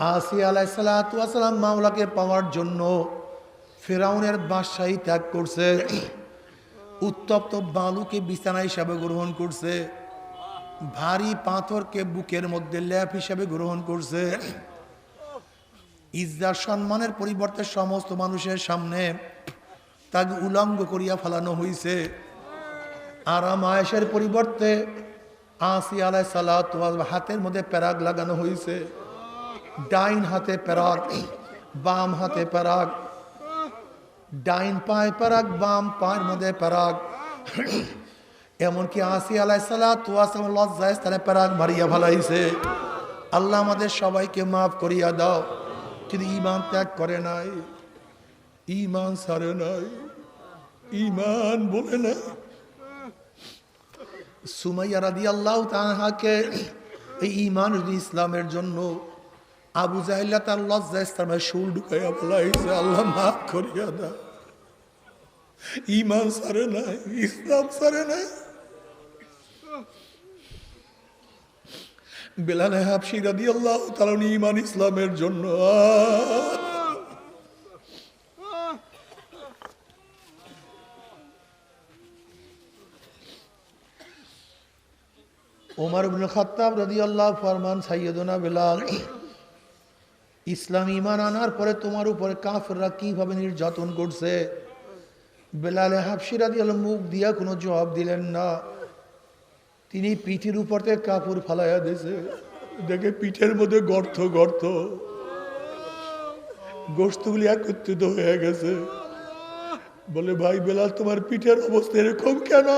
আসিয়া আলাইহিস সালাতু ওয়াস সালাম মাওলাকে পাওয়ার জন্য ফিরআউনের বাদশাহী ত্যাগ করছে, উত্তপ্ত বালুকে বিছানা হিসাবে গ্রহণ করছে, ভারী পাথরকে বুকের মধ্যে ল্যাপ হিসাবে গ্রহণ করছে। ইজ্জত সম্মানের পরিবর্তে সমস্ত মানুষের সামনে তাকে উলঙ্গ করিয়া ফেলানো হয়েছে। আরাম আয়েশের পরিবর্তে আসিয়া আলাইহিস সালাতু ওয়াস সালাম হাতের মধ্যে প্যারাগ লাগানো হয়েছে। ডাইন হাতে প্যারাগ, বাম হাতে প্যারাগ, ডাইন পায়ে প্যারাগ, বাম পায়ের মধ্যে প্যারাগ। এমনকি আসিয়া আলাইহিস সালাতু ওয়াস সালাম লজ্জায় স্থানে প্যারাগ মারিয়া ফেলাইছে। আল্লাহ আমাদের সবাইকে মাফ করিয়া দাও। যদি ঈমান ত্যাগ করে নাই, ঈমান ছাড়ে নাই, ঈমান বলে না। সুমাইয়া রাদিয়াল্লাহু তাআলাকে এই ঈমান ইসলামের জন্য আবু জাহেল তার লজ্জায় স্থানে শুল ঢুকাইয়া ফেলাইছে। আল্লাহ মাফ করিয়া দাও। ঈমান ছাড়ে নাই, ইসলাম ছাড়ে নাই। বেলাল হাবশী রাদিয়াল্লাহু তাআলা ঈমান ইসলামের জন্য ওমর ইবনে খাত্তাব রাদিয়াল্লাহু ফরমান, সাইয়্যিদুনা বেলাল, ইসলাম ঈমান আনার পরে তোমার উপরে কাফেররা কিভাবে নির্যাতন করছে। বেলাল হাবশী রাদিয়াল্লাহু মুখ দিয়া কোনো জবাব দিলেন না। তিনি পিঠের উপর থেকে কাপড় ফালাইয়া দিয়েছে। দেখে পিঠের মধ্যে গর্ত গর্ত, গোশতগুলি একত্রিত হয়ে গেছে। বলে, ভাই বেলাল, তোমার পিঠের অবস্থা এরকম কেন?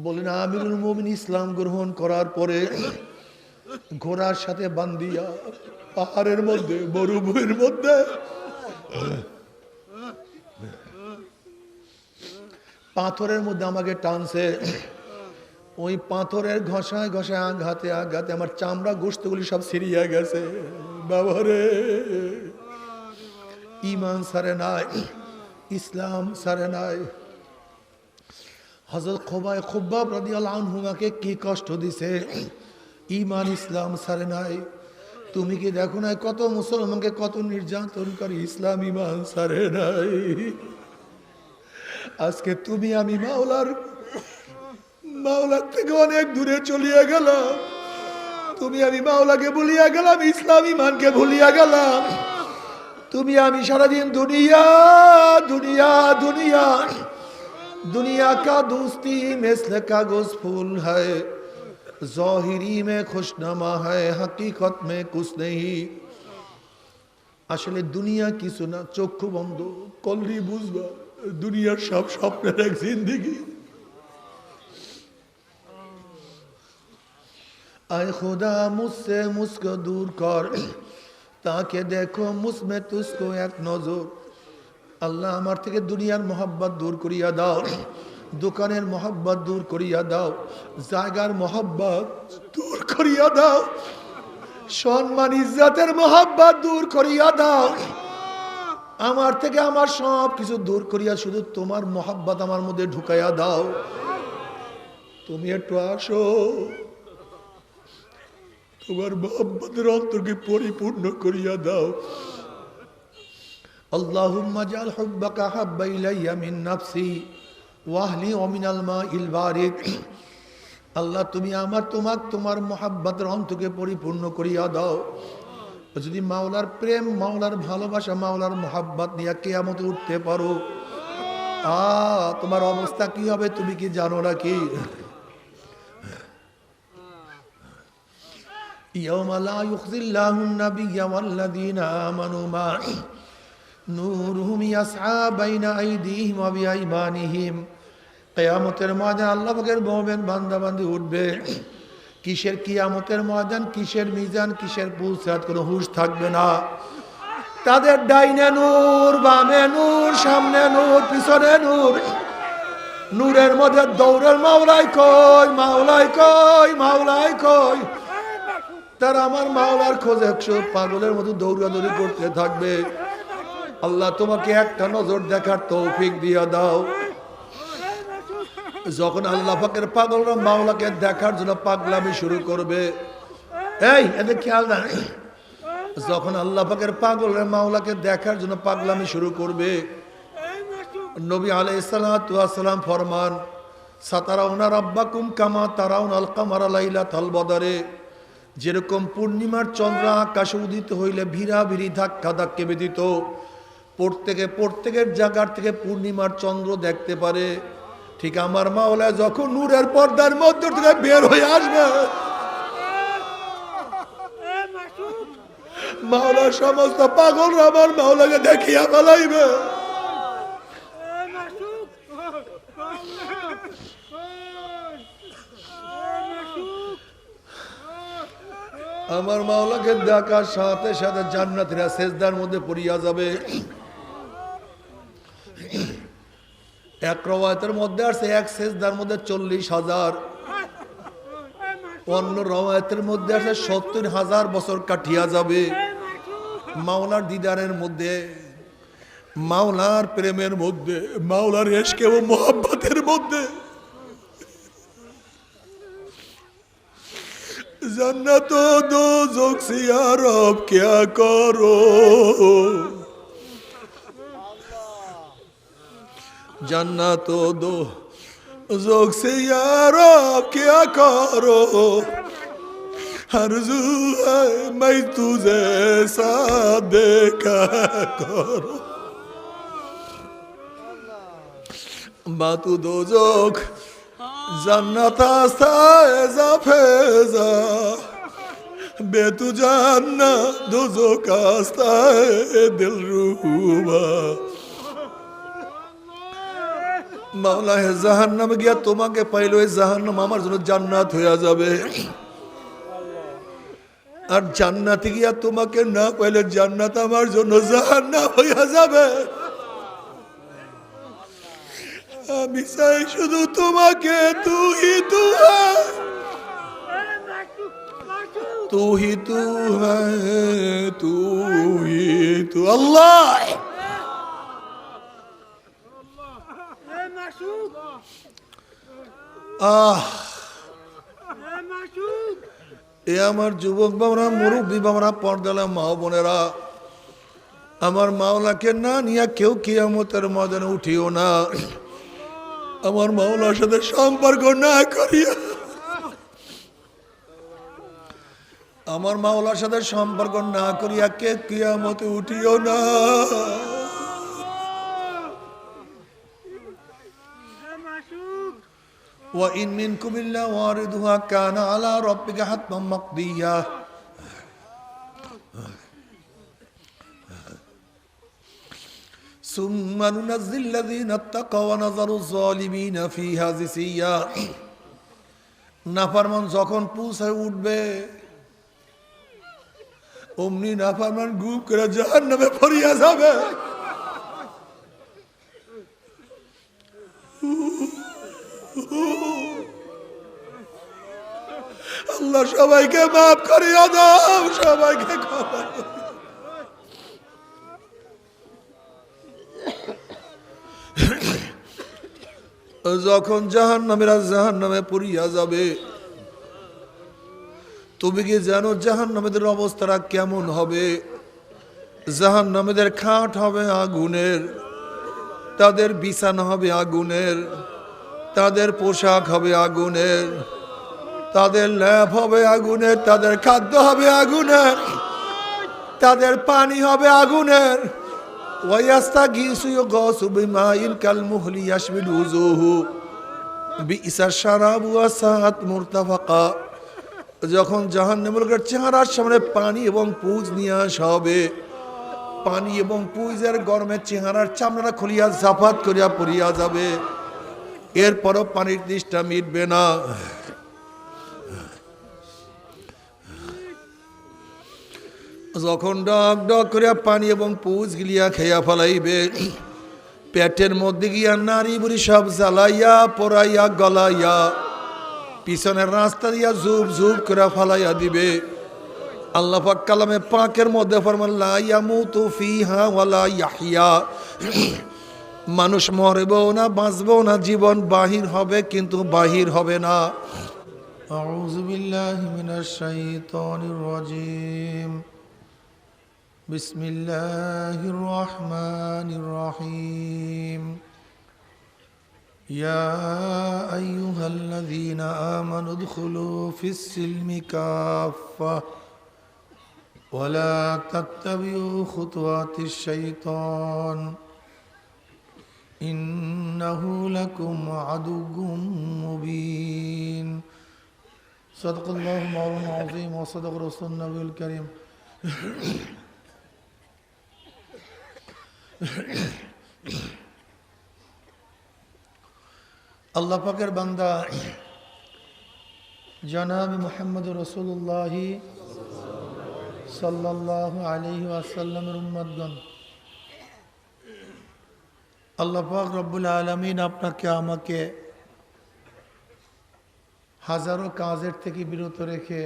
বলেন, আমিরুল মুমিন ইসলাম গ্রহণ করার পরে ঘোড়ার সাথে বান্ধিয়া পাহাড়ের মধ্যে, মরুভূমির মধ্যে পাথরের মধ্যে আমাকে টানছে। ওই পাথরের ঘষায় ঘষায় আঘাতে আঘাতে আমার চামড়া গোশতগুলি সব ছিঁড়িয়া গেছে। বাবারে, ঈমান ছাড়ে নাই, ইসলাম ছাড়ে নাই। হযরত খুব্বাব রাদিয়াল্লাহু আনহুকে কি কষ্ট দিছে, ঈমান ইসলাম ছাড়ে নাই। তুমি কি দেখো না কত মুসলমানকে কত নির্যাতন করে, ইসলাম ঈমান ছাড়ে নাই। আজকে তুমি আমি মাওলার থেকে অনেক দূরে চলিয়া গেলাম। তুমি আমি মাওলাকে ভুলিয়া গেলাম, ইসলাম ঈমানকে ভুলিয়া গেলাম। তুমি আমি সারাদিন দুনিয়া দুনিয়া দুনিয়া दुनिया का दोस्ती मिसल कागज फूल है, ज़ाहिरी में खुशनमा है, हकीकत में कुछ नहीं। আসলে দুনিয়া কিছু না, চক্ষু বন্ধ করলেই বুঝবা দুনিয়ার সব স্বপ্নের এক জিন্দেগি। आए खुदा मुझसे मुझको दूर कर, ताकि देखो मुझमें तुझको एक नजर। আল্লাহ, আমার থেকে দুনিয়ার মোহাব্বত দূর করিয়া দাও, দোকানের মোহাব্বত দূর করিয়া দাও, জায়গার মোহাব্বত দূর করিয়া দাও, সম্মান ইজ্জতের মোহাব্বত দূর করিয়া দাও। আমার থেকে আমার সব কিছু দূর করিয়া শুধু তোমার মোহাব্বত আমার মধ্যে ঢুকাইয়া দাও। তুমি একটু আসো, তোমার মোহাব্বতের অন্তরকে পরিপূর্ণ করিয়া দাও। আল্লাহুম্মা জাল হুব্বাকা হাব্বা ইলাইয়া মিন নাফসি ওয়া আহলি ওয়া মিনাল মাইল বারিদ। আল্লাহ, তুমি আমার তোমার মোহাব্বতের অন্তরকে পরিপূর্ণ করিয়া দাও। যদি মাওলার প্রেম, মাওলার ভালোবাসা, মাওলার মোহাব্বত নিয়ে কিয়ামতে উঠতে পারো, তোমার অবস্থা কি হবে তুমি কি জানো নাকি? ইয়াউমা লা ইউখজিল্লাহুন নাবিয়্যা ওয়াল্লাযীনা আমানু মা নূরুহুম ইয়াসআ বাইনা আইদিহিম ওয়া বিআইমানিহিম। কিয়ামতের ময়দানে আল্লাহ পাকের মুমিন বান্দা বান্দি উঠবে। কিসের কিয়ামতের ময়দান, কিসের মিজান, কিসের পুলসাত, কোনো হুঁশ থাকবে না। তাদের ডাইনে নূর, বামে নূর, সামনে নূর, পিছনে নূর। নূরের মধ্যে দৌড়ের মাওলাই কই, মাওলাই কই, মাওলাই কই। তারা আমার মাওলার খোঁজে পাগলের মতো দৌড়াদৌড়ি করতে থাকবে। আল্লাহ, তোমাকে একটা নজর দেখার তৌফিক দিয়া দাও। যখন আল্লাহ পাকের পাগলরা মাওলাকে দেখার জন্য পাগলামি শুরু করবে, এই এদের খেয়াল না, যখন আল্লাহ পাকের পাগলের মাওলাকে দেখার জন্য পাগলামি শুরু করবে, নবী আলাইহিস সালাতু ওয়াস সালাম ফরমান, সাতারাউনা রাব্বাকুম কামা তারাউনাল কামারা লাইলাতাল বদরে, যেরকম পূর্ণিমার চন্দ্র আকাশে উদিত হইলে ভিড়া ভিড়ি ধাক্কা ধাক্কে বেদিত, প্রত্যেকের জায়গার থেকে পূর্ণিমার চন্দ্র দেখতে পারে, ঠিক আমার মাওলা যখন নূরের পর্দার মধ্য থেকে বের হয়ে আসবে, মাওলার সমস্ত পাগলরা আমার মাওলাকে দেখিয়া ফেলাইবে। আমার মাওলাকে দেখার সাথে সাথে জান্নাতীরা সেজদার মধ্যে পড়িয়া যাবে। এক রওয়ায়াতের মধ্যে আছে এক সেজদার মধ্যে 40,000, অন্য রওয়ায়াতের মধ্যে আছে 70,000 বছর কাটিয়া যাবে। মাওলার দিদারের মধ্যে, মাওলার প্রেমের মধ্যে, মাওলার ইশকে ও মোহাব্বতের মধ্যে जन्नत दोज़ख से या रब क्या करो, जन्नत दोज़ख से या रब क्या करो, आरज़ू है मैं तुझे सा देखा करो, बातू दोज़ख जन्नत आस्ता फेजा बेतु जान्ना दोज़ख आस्ता दिल रूबा। মাওলা হে জাহান্নামে গিয়া তোমাকে পাইলো, এই জাহান্নাম আমার জন্য জান্নাত হইয়া যাবে, আর জান্নাতে গিয়া তোমাকে না পাইলে জান্নাত আমার জন্য জাহান্নাম হইয়া যাবে। আমি চাই শুধু তোমাকে, তু হি তু হ্যায়, তু হি তু হ্যায়, তু হি তু। আল্লাহ এ আমার যুবক বাবরা, মুরব্বী বাবরা, পর্দালা মা বোনেরা, আমার মাওলাকে না নিয়ে কেউ কিয়ামতের ময়দানে উঠিও না। আমার মাওলার সাথে সম্পর্ক না করিয়া, আমার মাওলার সাথে সম্পর্ক না করিয়া কে কিয়ামতে উঠিও না। ওয়া ইন মিনকুম ইল্লা ওয়ারিদুহা কানা আলা রাব্বিকা হাতমান মাকদিয়া। সুম্মা নুনাজ্জিল্লাযীনা ইত্তাকাও ওয়া নাযারু যালিমিনা ফীহা জিসিয়া। নাফরমান যখন পৌঁছে উঠবে, অমনি নাফরমান গুম করে জাহান্নামে পড়িয়া যাবে। আল্লাহ সবাইকে মাফ করিয়া দাও, সবাইকে ক্ষমা করো। যখন জাহান্নামীরা জাহান্নামে পড়িয়া যাবে, তুমি কি জানো জাহান্নামীদের অবস্থাটা কেমন হবে? জাহান্নামীদের খাট হবে আগুনের, তাদের বিছানা হবে আগুনের, তাদের পোশাক হবে আগুনের, তাদের ল্যাপ হবে আগুনের, তাদের খাদ্য হবে আগুনের, তাদের পানি হবে আগুনের। ওয়াস্তাগীসু ইউগাসু বিমাইন কালমুহলি ইয়াশবিল উজুহু বিইসা শারাবু ওয়া সাআত মুরতাফাকা। যখন জাহান্নামের চেহারার সামনে পানি এবং পুজ নিয়ে আসা হবে, পানি এবং পুজের গরমে চেহারার চামড়া খুলিয়া জাফাত করিয়া পড়িয়া যাবে, এরপরও পানির তৃষ্ণা মিটবে না। যখন ডক ডক করিয়া পানি এবং পুজ গিলিয়া খেয়া ফেলাইবে, পেটের মধ্যে গিয়া নারী বুড়ি সব জ্বালাইয়া পড়াইয়া গলাইয়া পিছনের রাস্তা দিয়া ঝুপ ঝুপ করে ফালাইয়া দিবে। আল্লাহ পাক কালামে পাকের মধ্যে ফরমান লা ইয়ামুতু ফিহা ওয়ালা ইয়াহইয়া। মানুষ মরবেও না, বাঁচবেও না, জীবন বাহির হবে কিন্তু বাহির হবে না। أعوذ بالله من الشيطان الرجيم بسم الله الرحمن الرحيم يا أيها الذين آمنوا ادخلوا في السلم كافة ولا تتبعوا خطوات الشيطان إنه لكم عدو مبين صدق الله مولانا العظيم وصدق رسول النبي الكريم আল্লাহ পাকের বান্দা জনাব মুহাম্মদ রাসূলুল্লাহ সাল্লাল্লাহু আলাইহি ওয়াসাল্লামের উম্মতগণ, আল্লাহ পাক রব্বুল আলামিন আপনাকে আমাকে হাজারো কাজের থেকে বিরত রেখে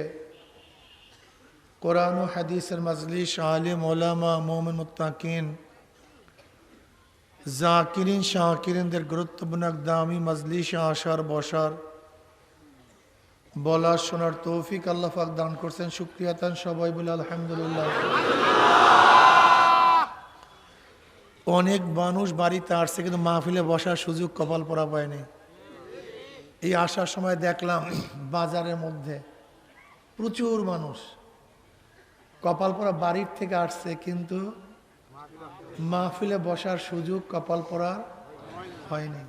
কোরআন ও হাদিসের মাজলিস, আলেম ওলামা, মুমিন মুত্তাকিন, জাকিরিন শাকিরিনদের গুরুত্বপূর্ণ দামি মাজলিসে আসার বসার বলার শোনার তৌফিক আল্লাহ পাক দান করছেন। শুকরিয়া তান সবাই বলে আলহামদুলিল্লাহ। অনেক মানুষ বাড়িতে আসছে কিন্তু মাহফিলে বসার সুযোগ কপাল পরা পায়নি। এই আসার সময় দেখলাম বাজারের মধ্যে প্রচুর মানুষ কপাল পরা বাড়ির থেকে আসছে কিন্তু মাহফিলে বসার সুযোগ কপাল পরা হয়নি।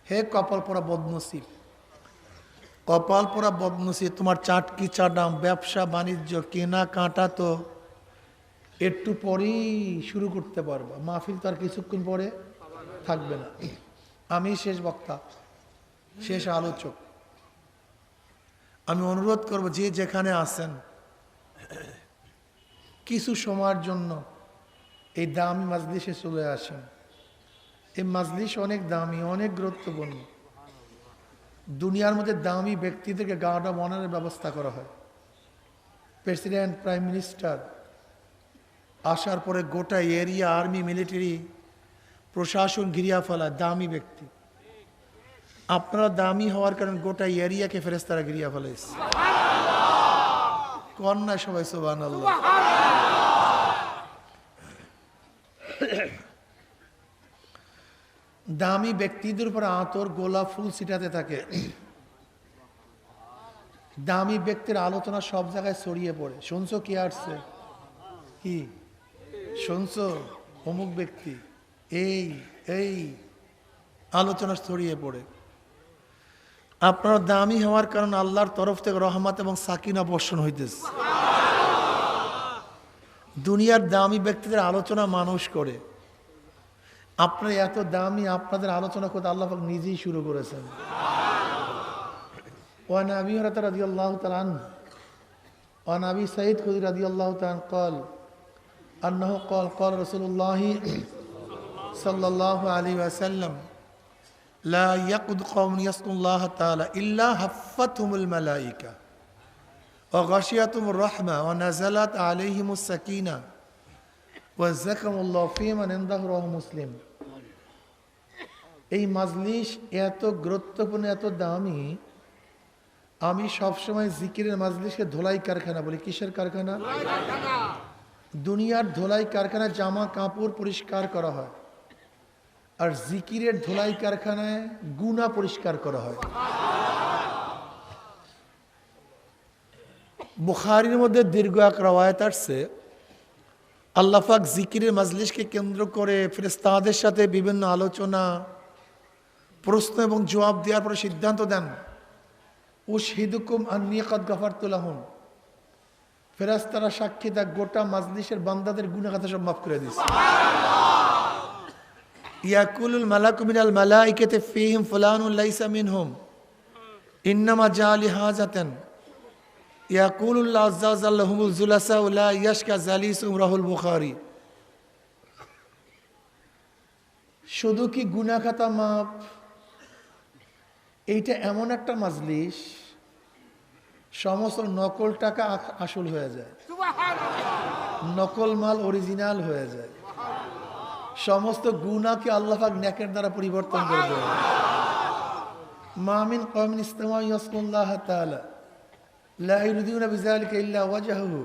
হে কপাল পরা বদনসিব, কপাল পরা বদনসিব, তোমার চাটকি চাটাম ব্যবসা বাণিজ্য কেনা কাটা তো একটু পরেই শুরু করতে পারবা, মাহফিল তো আর কিছুক্ষণ পরে থাকবে না। আমি শেষ বক্তা, শেষ আলোচক। আমি অনুরোধ করব যে যেখানে আছেন কিছু সময়ের জন্য এই দামি মাজলিসে চলে আসেন। এই মাজলিস অনেক দামি, অনেক গুরুত্বপূর্ণ। দুনিয়ার মধ্যে দামি ব্যক্তিদেরকে গার্ড অফ অনারের ব্যবস্থা করা হয়। প্রেসিডেন্ট, প্রাইম মিনিস্টার আসার পরে গোটা এরিয়া, আর্মি, মিলিটারি প্রশাসন ঘিরিয়া ফেলায় দামি ব্যক্তি। আপনারা দামি হওয়ার কারণে গোটা এরিয়াকে ফেরেশতারা ঘিরিয়া ফেলাইছে। কন্যা সবাই সুবহানাল্লাহ। দামি ব্যক্তিদের উপর আতর, গোলাপ ফুল ছিটাতে থাকে। দামি ব্যক্তির আলোচনা সব জায়গায় ছড়িয়ে পড়ে। শুনছো কি আসছে, কি শুনছো, অমুক ব্যক্তি, এই এই আলোচনা ছড়িয়ে পড়ে। আপনার দামি হওয়ার কারণে আল্লাহর তরফ থেকে রহমত এবং সাকিনা বর্ষণ হইতেছে। দুনিয়ার দামি ব্যক্তিদের আলোচনা মানুষ করে, আপনারা এত দামি, আপনাদের আলোচনা করতে আল্লাহ পাক নিজেই শুরু করেছেন। ওয়ান আবি হুরায়রা রাদিয়াল্লাহু তাআলা আনহু ওয়ান আবি সাঈদ খুদরি রাদিয়াল্লাহু তাআলা قال انه قال رسول الله صلى الله عليه وسلم لا يقعد قوم يذكرون الله تعالى الا حفتهم الملائكه وغشيتهم الرحمه ونزلت عليهم السكينه وذكرهم الله في من عنده رواه মুসলিম। এই মাজলিস এত গুরুত্বপূর্ণ, এত দামি, আমি সবসময় জিকিরের মাজলিসকে ধোলাই কারখানা বলি। কিসের কারখানা? দুনিয়ার ধোলাই কারখানা জামা কাপড় পরিষ্কার করা হয়, আর জিকিরের ধোলাই কারখানায় গুনাহ পরিষ্কার করা হয়। বুখারীর মধ্যে দীর্ঘ এক রওয়ায়াত আসছে, আল্লাহ পাক জিকিরের মাজলিসকে কেন্দ্র করে ফেরেশতাদের সাথে বিভিন্ন আলোচনা, প্রশ্ন এবং জবাব দেওয়ার পরে সিদ্ধান্ত দেন, উশহিদুকুম আন্নী কাদ গাফারতু লাহুম, ফেরেশতারা সাক্ষী দেয় গোটা মাজলিসের বান্দাদের গুনাহ খাতা সব মাফ করে দিয়েছে। ইয়াকুলুল মালাকু মিনাল মালাইকাতি ফীহিম ফুলানুন লাইসা মিনহুম ইন্নামা জাআ লিহাজাতান ইয়াকুলুল্লাহু আযজা ওয়া জাল্লা হুমুল জুলাসা লা ইয়াশকা জালিসুম রাহুল বুখারী। শুধু কি গুনাহ খাতা মাফ, এইটা এমন একটা মাজলিস সমস্ত নকল টাকা আসল হয়ে যায়, নকল মাল অরিজিনাল হয়ে যায়, সমস্ত গুনাহকে আল্লাহ পাক নেকের দ্বারা পরিবর্তন করে দেয়। মা মিন কওমিন ইজতামাউ ইয়াযকুরুল্লাহ তাআলা লা ইউরিদুনা বিযালিকা ইল্লা ওয়াজহাহু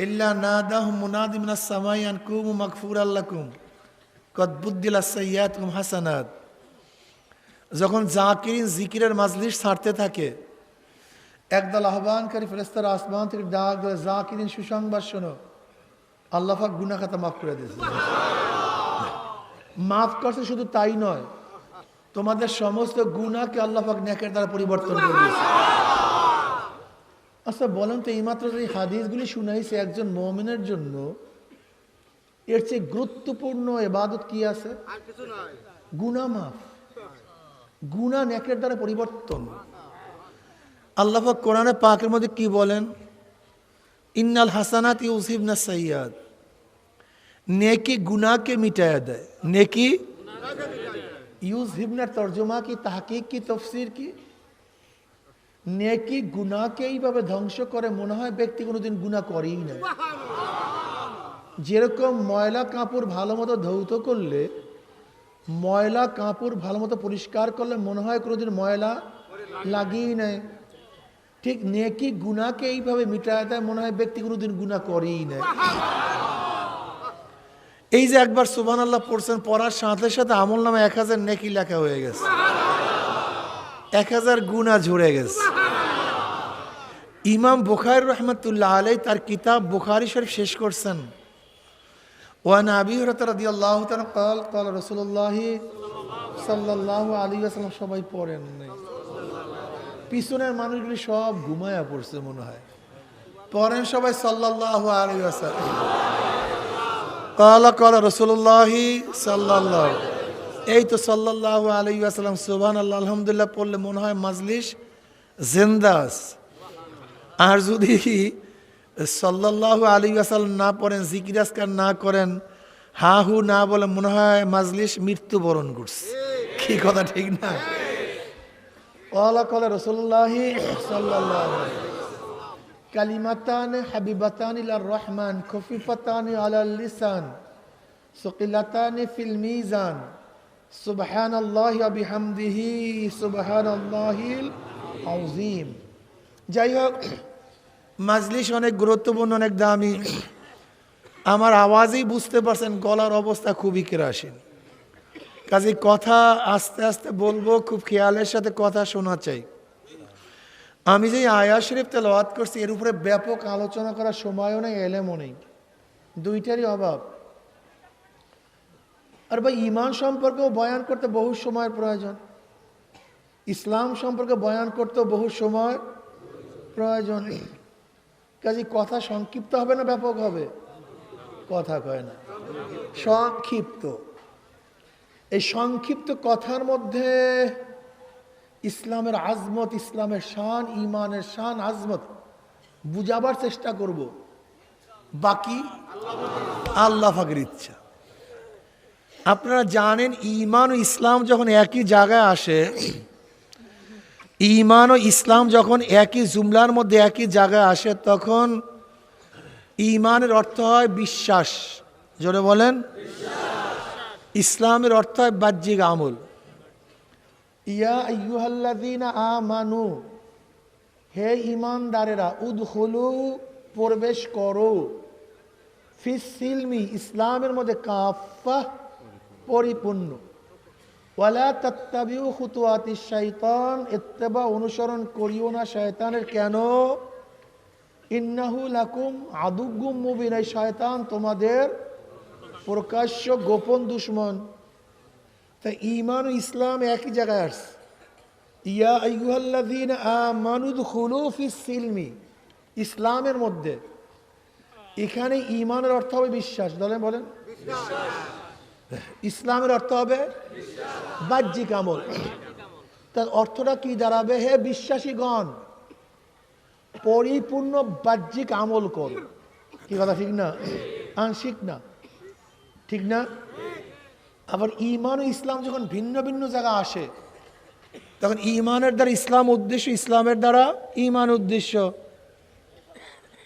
ইল্লা নাদাহুম মুনাদি মিনাস সামাই আন কুমু মাগফুরাল লাকুম কদ বুদ্দিলাস সাইয়্যাতুকুম হাসানাত। যখন জাকিরিন জিকিরের মাজলিস ছাড়তে থাকে, একদল আহ্বানকারী ফেরেশতারা আসমান থেকে ডাক দেয়, জাকিরিন সুসংবাদ শোনো, আল্লাহ পাক গুনাহ খাতা মাফ করে দিয়েছে। মাফ করছে শুধু তাই নয়, তোমাদের সমস্ত গুনাহকে আল্লাহ পাক নেকের দ্বারা পরিবর্তন করে দিয়েছে। আচ্ছা বলেন তো, এইমাত্র যে হাদিসগুলি শুনাইছে একজন মুমিনের জন্য, এর চেয়ে গুরুত্বপূর্ণ ইবাদত কি আছে? গুনাহ মাফ, গুনাহ নেকের দ্বারা পরিবর্তন। আল্লাহ পাক কোরআনে পাকের মধ্যে কি বলেন? ইন্নাল হাসানাতি ইউযহিবনাস সাইয়্যাত, নেকি গুনাহকে মিটায়া দেয়। নেকি ইউযহিবনার তর্জমা কি, তাহকিক কি, তাফসীর কি? নেকি গুনাহকে এইভাবে ধ্বংস করে, মনে হয় ব্যক্তি কোনোদিন গুনাহ করেই না। যেরকম ময়লা কাপড় ভালো মতো ধৌত করলে, ময়লা কাপড় ভালো মতো পরিষ্কার করলে মনে হয় কোনোদিন ময়লা লাগেই নাই, ঠিক নেকি গুনাহকে এইভাবে মিটায় দেয়, মনে হয় ব্যক্তি কোনোদিন গুনাহ করেই না। এই যে একবার সুবহানাল্লাহ পড়ছেন, পড়ার সাথে সাথে আমল নামে 1000 নেকি লেখা হয়ে গেছে, 1000 গুনাহ ঝরে গেছে। ইমাম বুখারী রাহমাতুল্লাহ আলাইহি তার কিতাব বুখারী শরীফ শেষ করছেন, ওয়ান আবি হুরায়রা রাদিয়াল্লাহু তাআলা قال قال رسول الله সাল্লাল্লাহু আলাইহি ওয়াসাল্লাম। সবাই পড়েন নাই, পিছনের মানুষগুলি সব ঘুমায়া পড়ছে মনে হয়। পড়েন সবাই সাল্লাল্লাহু আলাইহি ওয়াসাল্লাম। قال قال رسول الله সাল্লাল্লাহু, এই তো সাল্লাল্লাহু আলাইহি ওয়াসাল্লাম। সুবহানাল্লাহ আলহামদুলিল্লাহ পড়লে মনে হয় মাজলিস জিন্দা আছে। আর যদি সাল্লাল্লাহু আলাইহি ওয়াসাল্লাম না পড়েন, জিকির আজকার না করেন, হা হু না বলে, মনে হয় মাজলিস মৃত্যুবরণ করছে। কি কথা ঠিক না? ওয়ালা কলা রাসূলুল্লাহি সাল্লাল্লাহু আলাইহি কালিমাতান হাবিবাতান ইলার রহমান খফিফাতান আলাল লিসান সুকিলাতান ফিল মিজান সুবহানাল্লাহি ওয়া বিহামদিহি সুবহানাল্লাহিল আযীম। যাই হোক, মাজলিস অনেক গুরুত্বপূর্ণ, অনেক দামি। আমার আওয়াজেই বুঝতে পারছেন গলার অবস্থা খুবই কেরাসিন, কাজে কথা আস্তে আস্তে বলবো, খুব খেয়ালের সাথে কথা শোনা চাই। আমি যে আয়াত শরীফ তেলাওয়াত করছি, এর উপরে ব্যাপক আলোচনা করার সময়ও নেই, এলেমও নেই, দুইটারই অভাব। আর ভাই, ঈমান সম্পর্কেও বয়ান করতে বহু সময়ের প্রয়োজন, ইসলাম সম্পর্কে বয়ান করতেও বহু সময় প্রয়োজন। কাজে কথা সংক্ষিপ্ত হবে না ব্যাপক হবে? কথা কয় না, সংক্ষিপ্ত। এই সংক্ষিপ্ত কথার মধ্যে ইসলামের আজমত, ইসলামের শান, ইমানের শান, আজমত বুঝাবার চেষ্টা করব, বাকি আল্লাহ পাকের ইচ্ছা। আপনারা জানেন, ঈমান ও ইসলাম যখন একই জায়গায় আসে, ঈমান ও ইসলাম যখন একই জুমলার মধ্যে একই জায়গায় আসে, তখন ঈমানের অর্থ হয় বিশ্বাস। জোরে বলেন। ইসলামের অর্থ হয় বাহ্যিক আমল। ইয়া আইয়ুহাল্লাযীনা আমানু, হে ঈমানদারেরা, উদখুলু, প্রবেশ করো, ফিস সিলমি, ইসলামের মধ্যে, কাফা, পরিপূর্ণ, ওয়ালা তাত্তাবিউ খুতুওয়াতিশ শাইতান, ইত্তেবা, অনুসরণ করিও না শয়তানের। কেন? ইন্নাহু লাকুম আদুউম মুবিন, এই শয়তান তোমাদের প্রকাশ্য গোপন দুশমন। তাই ঈমান ও ইসলাম একই জায়গায় আসছে। ইয়া আইয়ুহাল্লাযীনা আমানু উদখুলু ফিস সিলমি, ইসলামের মধ্যে। এখানে ঈমানের অর্থ হবে বিশ্বাস। বলেন, ইসলামের অর্থ হবে বাহ্যিক আমল। তার অর্থটা কি দাঁড়াবে? হে বিশ্বাসীগণ, পরিপূর্ণ বাহ্যিক আমল করো। কি কথা ঠিক না? আংশিক না, ঠিক না? আবার ঈমান ও ইসলাম যখন ভিন্ন ভিন্ন জায়গা আসে, তখন ঈমানের দ্বারা ইসলাম উদ্দেশ্য, ইসলামের দ্বারা ঈমান উদ্দেশ্য।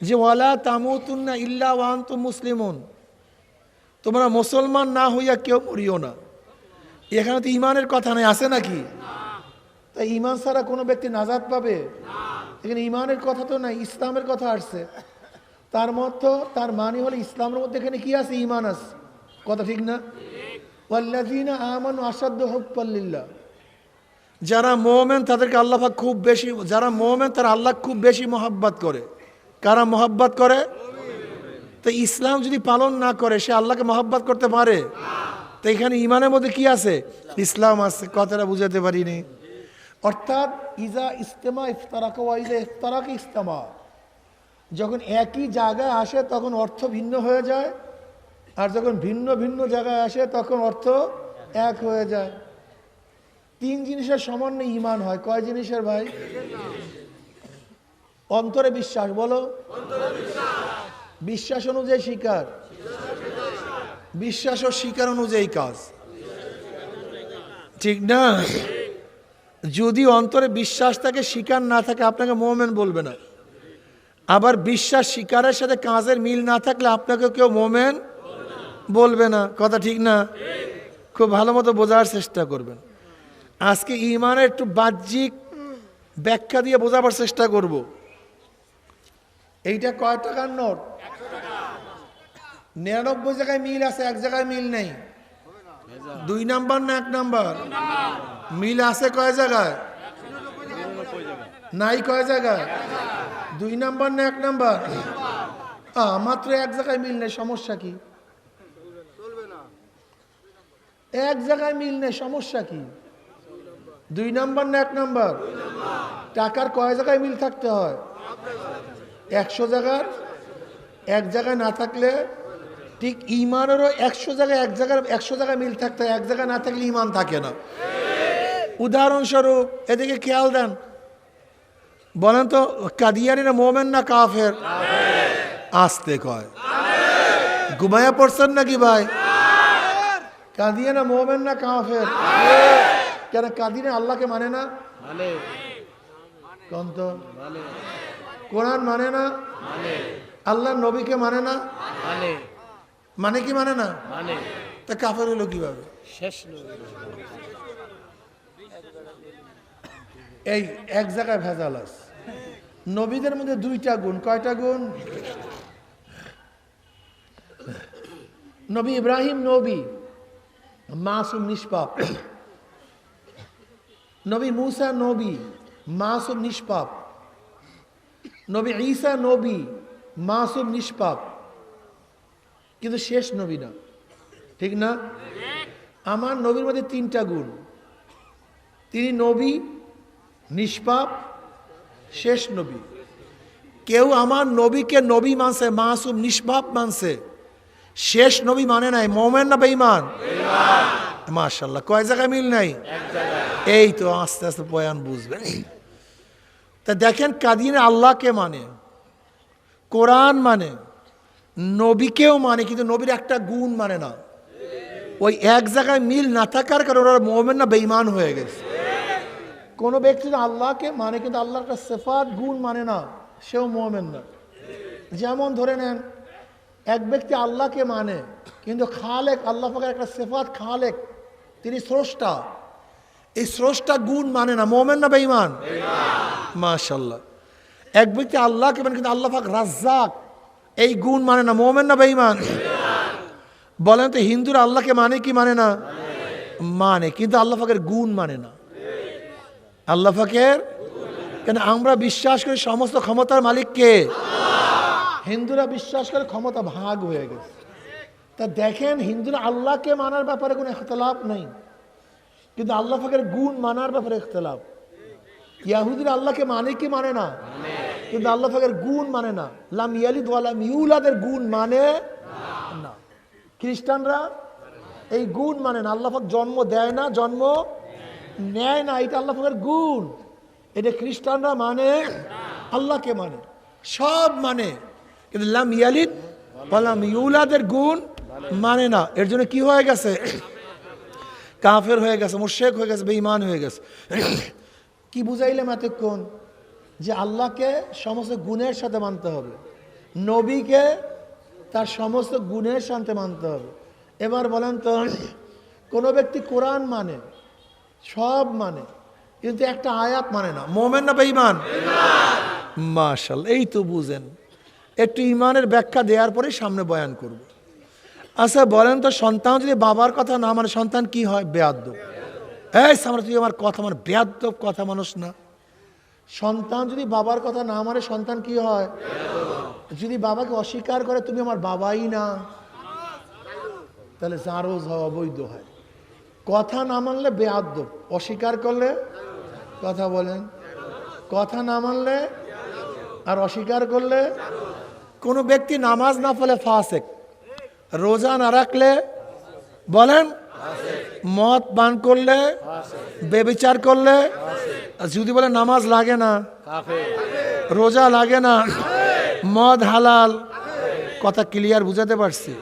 যে ওয়ালা তামুতুন্না ইল্লা ওয়া আনতুম মুসলিমুন, তোমরা মুসলমান না হইয়া কেউ মরিও না। এখানে তো ঈমানের কথা নেই, আছে নাকি? তা ইমান ছাড়া কোনো ব্যক্তি নাজাত পাবে? এখানে ইমানের কথা তো নাই, ইসলামের কথা আসছে। তার মতো তার মানে হলো ইসলামের মধ্যে এখানে কি আছে? ইমান আছে। কথা ঠিক না? ওয়াল্লাযীনা আমানু আশাদ্দু হুব্বান লিল্লাহ। যারা মুমিন তাদেরকে আল্লাহ পাক খুব বেশি, যারা মুমিন তারা আল্লাহ খুব বেশি মহব্বত করে। কারা মহব্বত করে? তো ইসলাম যদি পালন না করে সে আল্লাহকে মহব্বত করতে পারে? তো এখানে ইমানের মধ্যে কি আছে? ইসলাম আছে। কথাটা বুঝাতে পারিনি। অর্থাৎ ইজা ইস্তেমা ইফতারাকা ওয়া ইজা ইফতারাকা ইস্তেমা, যখন একই জায়গায় আসে তখন অর্থ ভিন্ন হয়ে যায়, আর যখন ভিন্ন ভিন্ন জায়গায় আসে তখন অর্থ এক হয়ে যায়। তিন জিনিসের সমন্বয়ে ইমান হয়। কয় জিনিসের ভাই? অন্তরে বিশ্বাস, বলো। বিশ্বাস অনুযায়ী স্বীকার, বিশ্বাস ও স্বীকার অনুযায়ী কাজ, ঠিক না? যদি অন্তরে বিশ্বাস থাকে, স্বীকার না থাকে, আপনাকে মুমিন বলবে না। আবার বিশ্বাস স্বীকারের সাথে কাজের মিল না থাকলে আপনাকে কেউ মুমিন বলবে না। কথা ঠিক না? খুব ভালো মতো বোঝার চেষ্টা করবেন। আজকে ইমানের একটু বাহ্যিক ব্যাখ্যা দিয়ে বোঝাবার চেষ্টা করব। এইটা কয় টাকার নোট? 99 জায়গায় মিল আছে, এক জায়গায় মিল নেই। 2 নাম্বার না 1 নাম্বার? মিল আছে কয় জায়গায়? নাই কয় জায়গায়? 2 নাম্বার না 1 নাম্বার? মাত্র এক জায়গায় মিল নেই, সমস্যা কি? এক জায়গায় মিল নেই, সমস্যা কি? 2 নাম্বার না 1 নাম্বার? টাকার কয় জায়গায় মিল থাকতে হয়? 100 জায়গার এক জায়গায় না থাকলে, ঠিক ইমানেরও 100 জায়গায় 100 জায়গায় মিল থাকতে হয়। এক জায়গায় না থাকলে ইমান থাকে না। উদাহরণস্বরূপ এদিকে খেয়াল দেন, বলেন তো কাদিয়ানিরা মুমিন না কাফের? আসতে কয়, ঘুমায়া পড়ছেন নাকি ভাই? কাদিয়ানা মুমিন না কাফের? কেন কাদিয়ানা আল্লাহকে মানে না? কোন তো কোরআন মানে না? আল্লাহর নবীকে মানে না? মানে কি মানে না? তা কাফের হলো কিভাবে? এই এক জায়গায় ভেজাল আছে। নবীদের মধ্যে 2টা গুণ। কয়টা গুণ? নবী ইব্রাহিম নবী, মাসুম নিষ্পাপ। নবী মুসা নবী, মাসুম নিষ্পাপ। নবী ঈসা নবী, মাসুম নিষ্পাপ, কিন্তু শেষ নবী না, ঠিক না? আমার নবীর মধ্যে 3টা গুণ। তিনি নবী, নিষ্পাপ, শেষ নবী। কেউ আমার নবীকে নবী মানছে, মাসুম নিষ্পাপ মানছে, শেষ নবী মানে নাই। মুমিন না বেঈমান? মাশাআল্লাহ। কয় জায়গায় মিল নাই? এই তো আস্তে আস্তে বয়ান বুঝবেন। তা দেখেন, কাদিয়ানি আল্লাহকে মানে, কোরআন মানে, নবীকেও মানে, কিন্তু নবীর একটা গুণ মানে না। ওই এক জায়গায় মিল না থাকার কারণে ওরা মুমিন না বেঈমান হয়ে গেছে। কোনো ব্যক্তি আল্লাহকে মানে কিন্তু আল্লাহর একটা সিফাত গুণ মানে না, সেও মুমিন না। যেমন ধরে নেন, এক ব্যক্তি আল্লাহকে মানে কিন্তু খালেক, আল্লাহ পাকের একটা সিফাত খালেক, তিনি স্রষ্টা, এই স্রষ্টা গুণ মানে না, মুমিন না বেঈমান? মাশাআল্লাহ। এক ব্যক্তি আল্লাহকে মানে কিন্তু আল্লাহ পাক রাজ্জাক, এই গুণ মানে না, মুমিন না বেঈমান? বলেন তো হিন্দুরা আল্লাহকে মানে কি মানে না? মানে, কিন্তু আল্লাহ পাকের গুণ মানে না। আল্লাহ পাকের, কেন আমরা বিশ্বাস করি সমস্ত ক্ষমতার মালিক কে? হিন্দুরা বিশ্বাস করে ক্ষমতা ভাগ হয়ে গেছে। তা দেখেন, হিন্দুরা আল্লাহকে মানার ব্যাপারে কোনো ইখতিলাফ নেই, কিন্তু আল্লাহ পাকের গুণ মানার ব্যাপারে ইখতিলাফ। ইহুদিরা আল্লাহকে মানে কি মানে না, কিন্তু আল্লাহ পাকের গুণ মানে না। লাম ইয়ালিদ ওয়া লাম ইউলাদের গুণ মানে না। খ্রিস্টানরা এই গুণ মানে না, আল্লাহ পাক জন্ম দেয় না, জন্ম নেয় না, এটা আল্লাহ পাকের গুণ। এটা খ্রিস্টানরা মানে, আল্লাহকে মানে, সব মানে, কিন্তু লাম ইয়ালিদ ওয়া লাম ইউলাদের গুণ মানে না। এর জন্য কি হয়ে গেছে? কাফের হয়ে গেছে, মুশরিক হয়ে গেছে, বেঈমান হয়ে গেছে। কি বুঝাইলাম এতক্ষণ? যে আল্লাহকে সমস্ত গুণের সাথে মানতে হবে, নবীকে তার সমস্ত গুণের সাথে মানতে হবে। এবার বলেন তো, কোনো ব্যক্তি কোরআন মানে, সব মানে, কিন্তু একটা আয়াত মানে না। মোমেন না বেঈমান? মাশাআল্লাহ, এই তো বুঝেন। একটু ইমানের ব্যাখ্যা দেওয়ার পরে সামনে বয়ান করব। আচ্ছা বলেন তো, সন্তান যদি বাবার কথা না মানে সন্তান কি হয়? বেয়াদ্দব। এই সামনে তুই আমার কথা মানে, বেয়াদ্দব কথা মানুষ না। সন্তান যদি বাবার কথা না মানে সন্তান কি হয়? যদি বাবাকে অস্বীকার করে, তুমি আমার বাবাই না, তাহলে জারজ হওয়া অবৈধ হয়। কথা না মানলে বেয়াদ্দব, অস্বীকার করলে, কথা বলেন, কথা না মানলে আর অস্বীকার করলে। কোনো ব্যক্তি নামাজ না পড়লে ফাসেক, রোজা না রাখলে বলেন, মদ পান করলে, বেবিচার করলে, যদি বলে নামাজ লাগে না, রোজা লাগে না, মদ হালাল। কথা ক্লিয়ার বুঝাতে পারছি?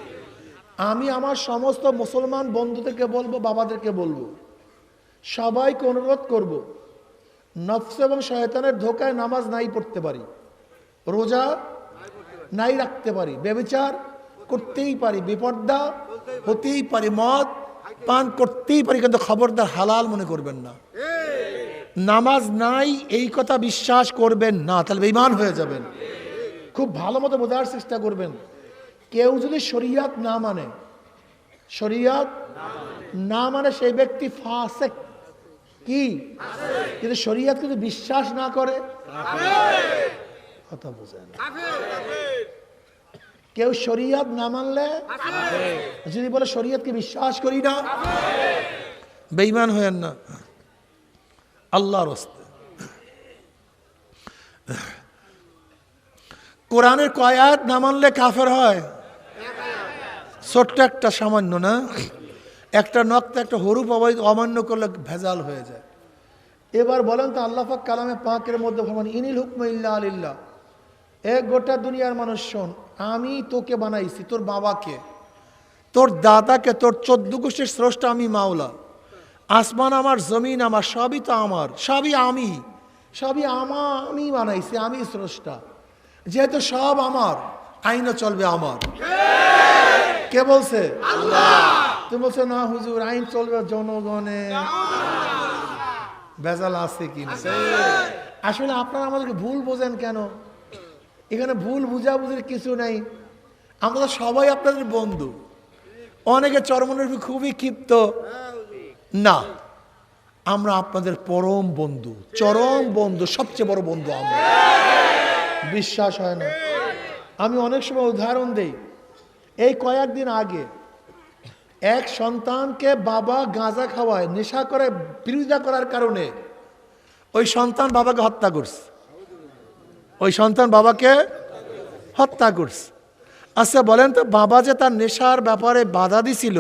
আমি আমার সমস্ত মুসলমান বন্ধুদেরকে বলবো, বাবাদেরকে বলবো, সবাইকে অনুরোধ করব, নফস এবং শয়তানের ধোকায় নামাজ নাই পড়তে পারি, রোজা নাই রাখতে পারি, বেবিচার করতেই পারি, বেপর্দা হতেই পারি, মদ পান করতেই পারি, কিন্তু খবরদার হালাল মনে করবেন না। নামাজ নাই এই কথা বিশ্বাস করবেন না, তাহলে বেঈমান হয়ে যাবেন। খুব ভালো মতো বোঝার চেষ্টা করবেন। কেউ যদি শরিয়াত না মানে, শরিয়াত না মানে সেই ব্যক্তি ফাসেক। কি? কিন্তু শরিয়াত কিন্তু বিশ্বাস না করে, কথা বোঝেন। কেউ শরিয়াত না মানলে, যদি বলে শরিয়াতকে বিশ্বাস করি না, বেঈমান হয়েন না আল্লাহর রাস্তে। কোরআনের কয় আয়াত না মানলে কাফের হয়? ছোট্ট একটা, সামান্য না, একটা নক্তা, একটা হরুফ অমান্য করলে ভেজাল হয়ে যায়। এবার বলেন তো, আল্লাহ পাক কালামে পাকের মধ্যে ফরমান, ইনিল হুকমু ইল্লা লিল্লাহ। এক গোটা দুনিয়ার মানুষ শোন, আমি তোকে বানাইছি, তোর বাবাকে, তোর দাদাকে, তোর 14 গোষ্ঠীর স্রষ্টা আমি মাওলা। আসমান আমার, জমিন আমার, সবই তো আমার, সবই আমি, সবই আমি বানাইছি, আমি স্রষ্টা। যেহেতু সব আমার, আইনও চলবে আমার। কে বলছে? আল্লাহ। তুমি বলছো না হুজুর, আইন চলবে জনগণে, ভেজাল আছে কি না? আসলে আপনারা আমাদেরকে ভুল বোঝেন কেন? এখানে ভুল বুঝাবুঝির কিছু নেই। আমরা সবাই আপনাদের বন্ধু। অনেকে চরমনের খুবই ক্ষিপ্ত না, আমরা আপনাদের পরম বন্ধু, চরম বন্ধু, সবচেয়ে বড় বন্ধু আমরা। বিশ্বাস হয় না? আমি অনেক সময় উদাহরণ দেই। এই কয়েকদিন আগে এক সন্তানকে বাবা গাঁজা খাওয়ায়, নেশা করে, বিরোধিতা করার কারণে ওই সন্তান বাবাকে হত্যা করছে। ওই সন্তান বাবাকে হত্যা করছে। আচ্ছা বলেন তো, বাবা যে তার নেশার ব্যাপারে বাধা দিছিল,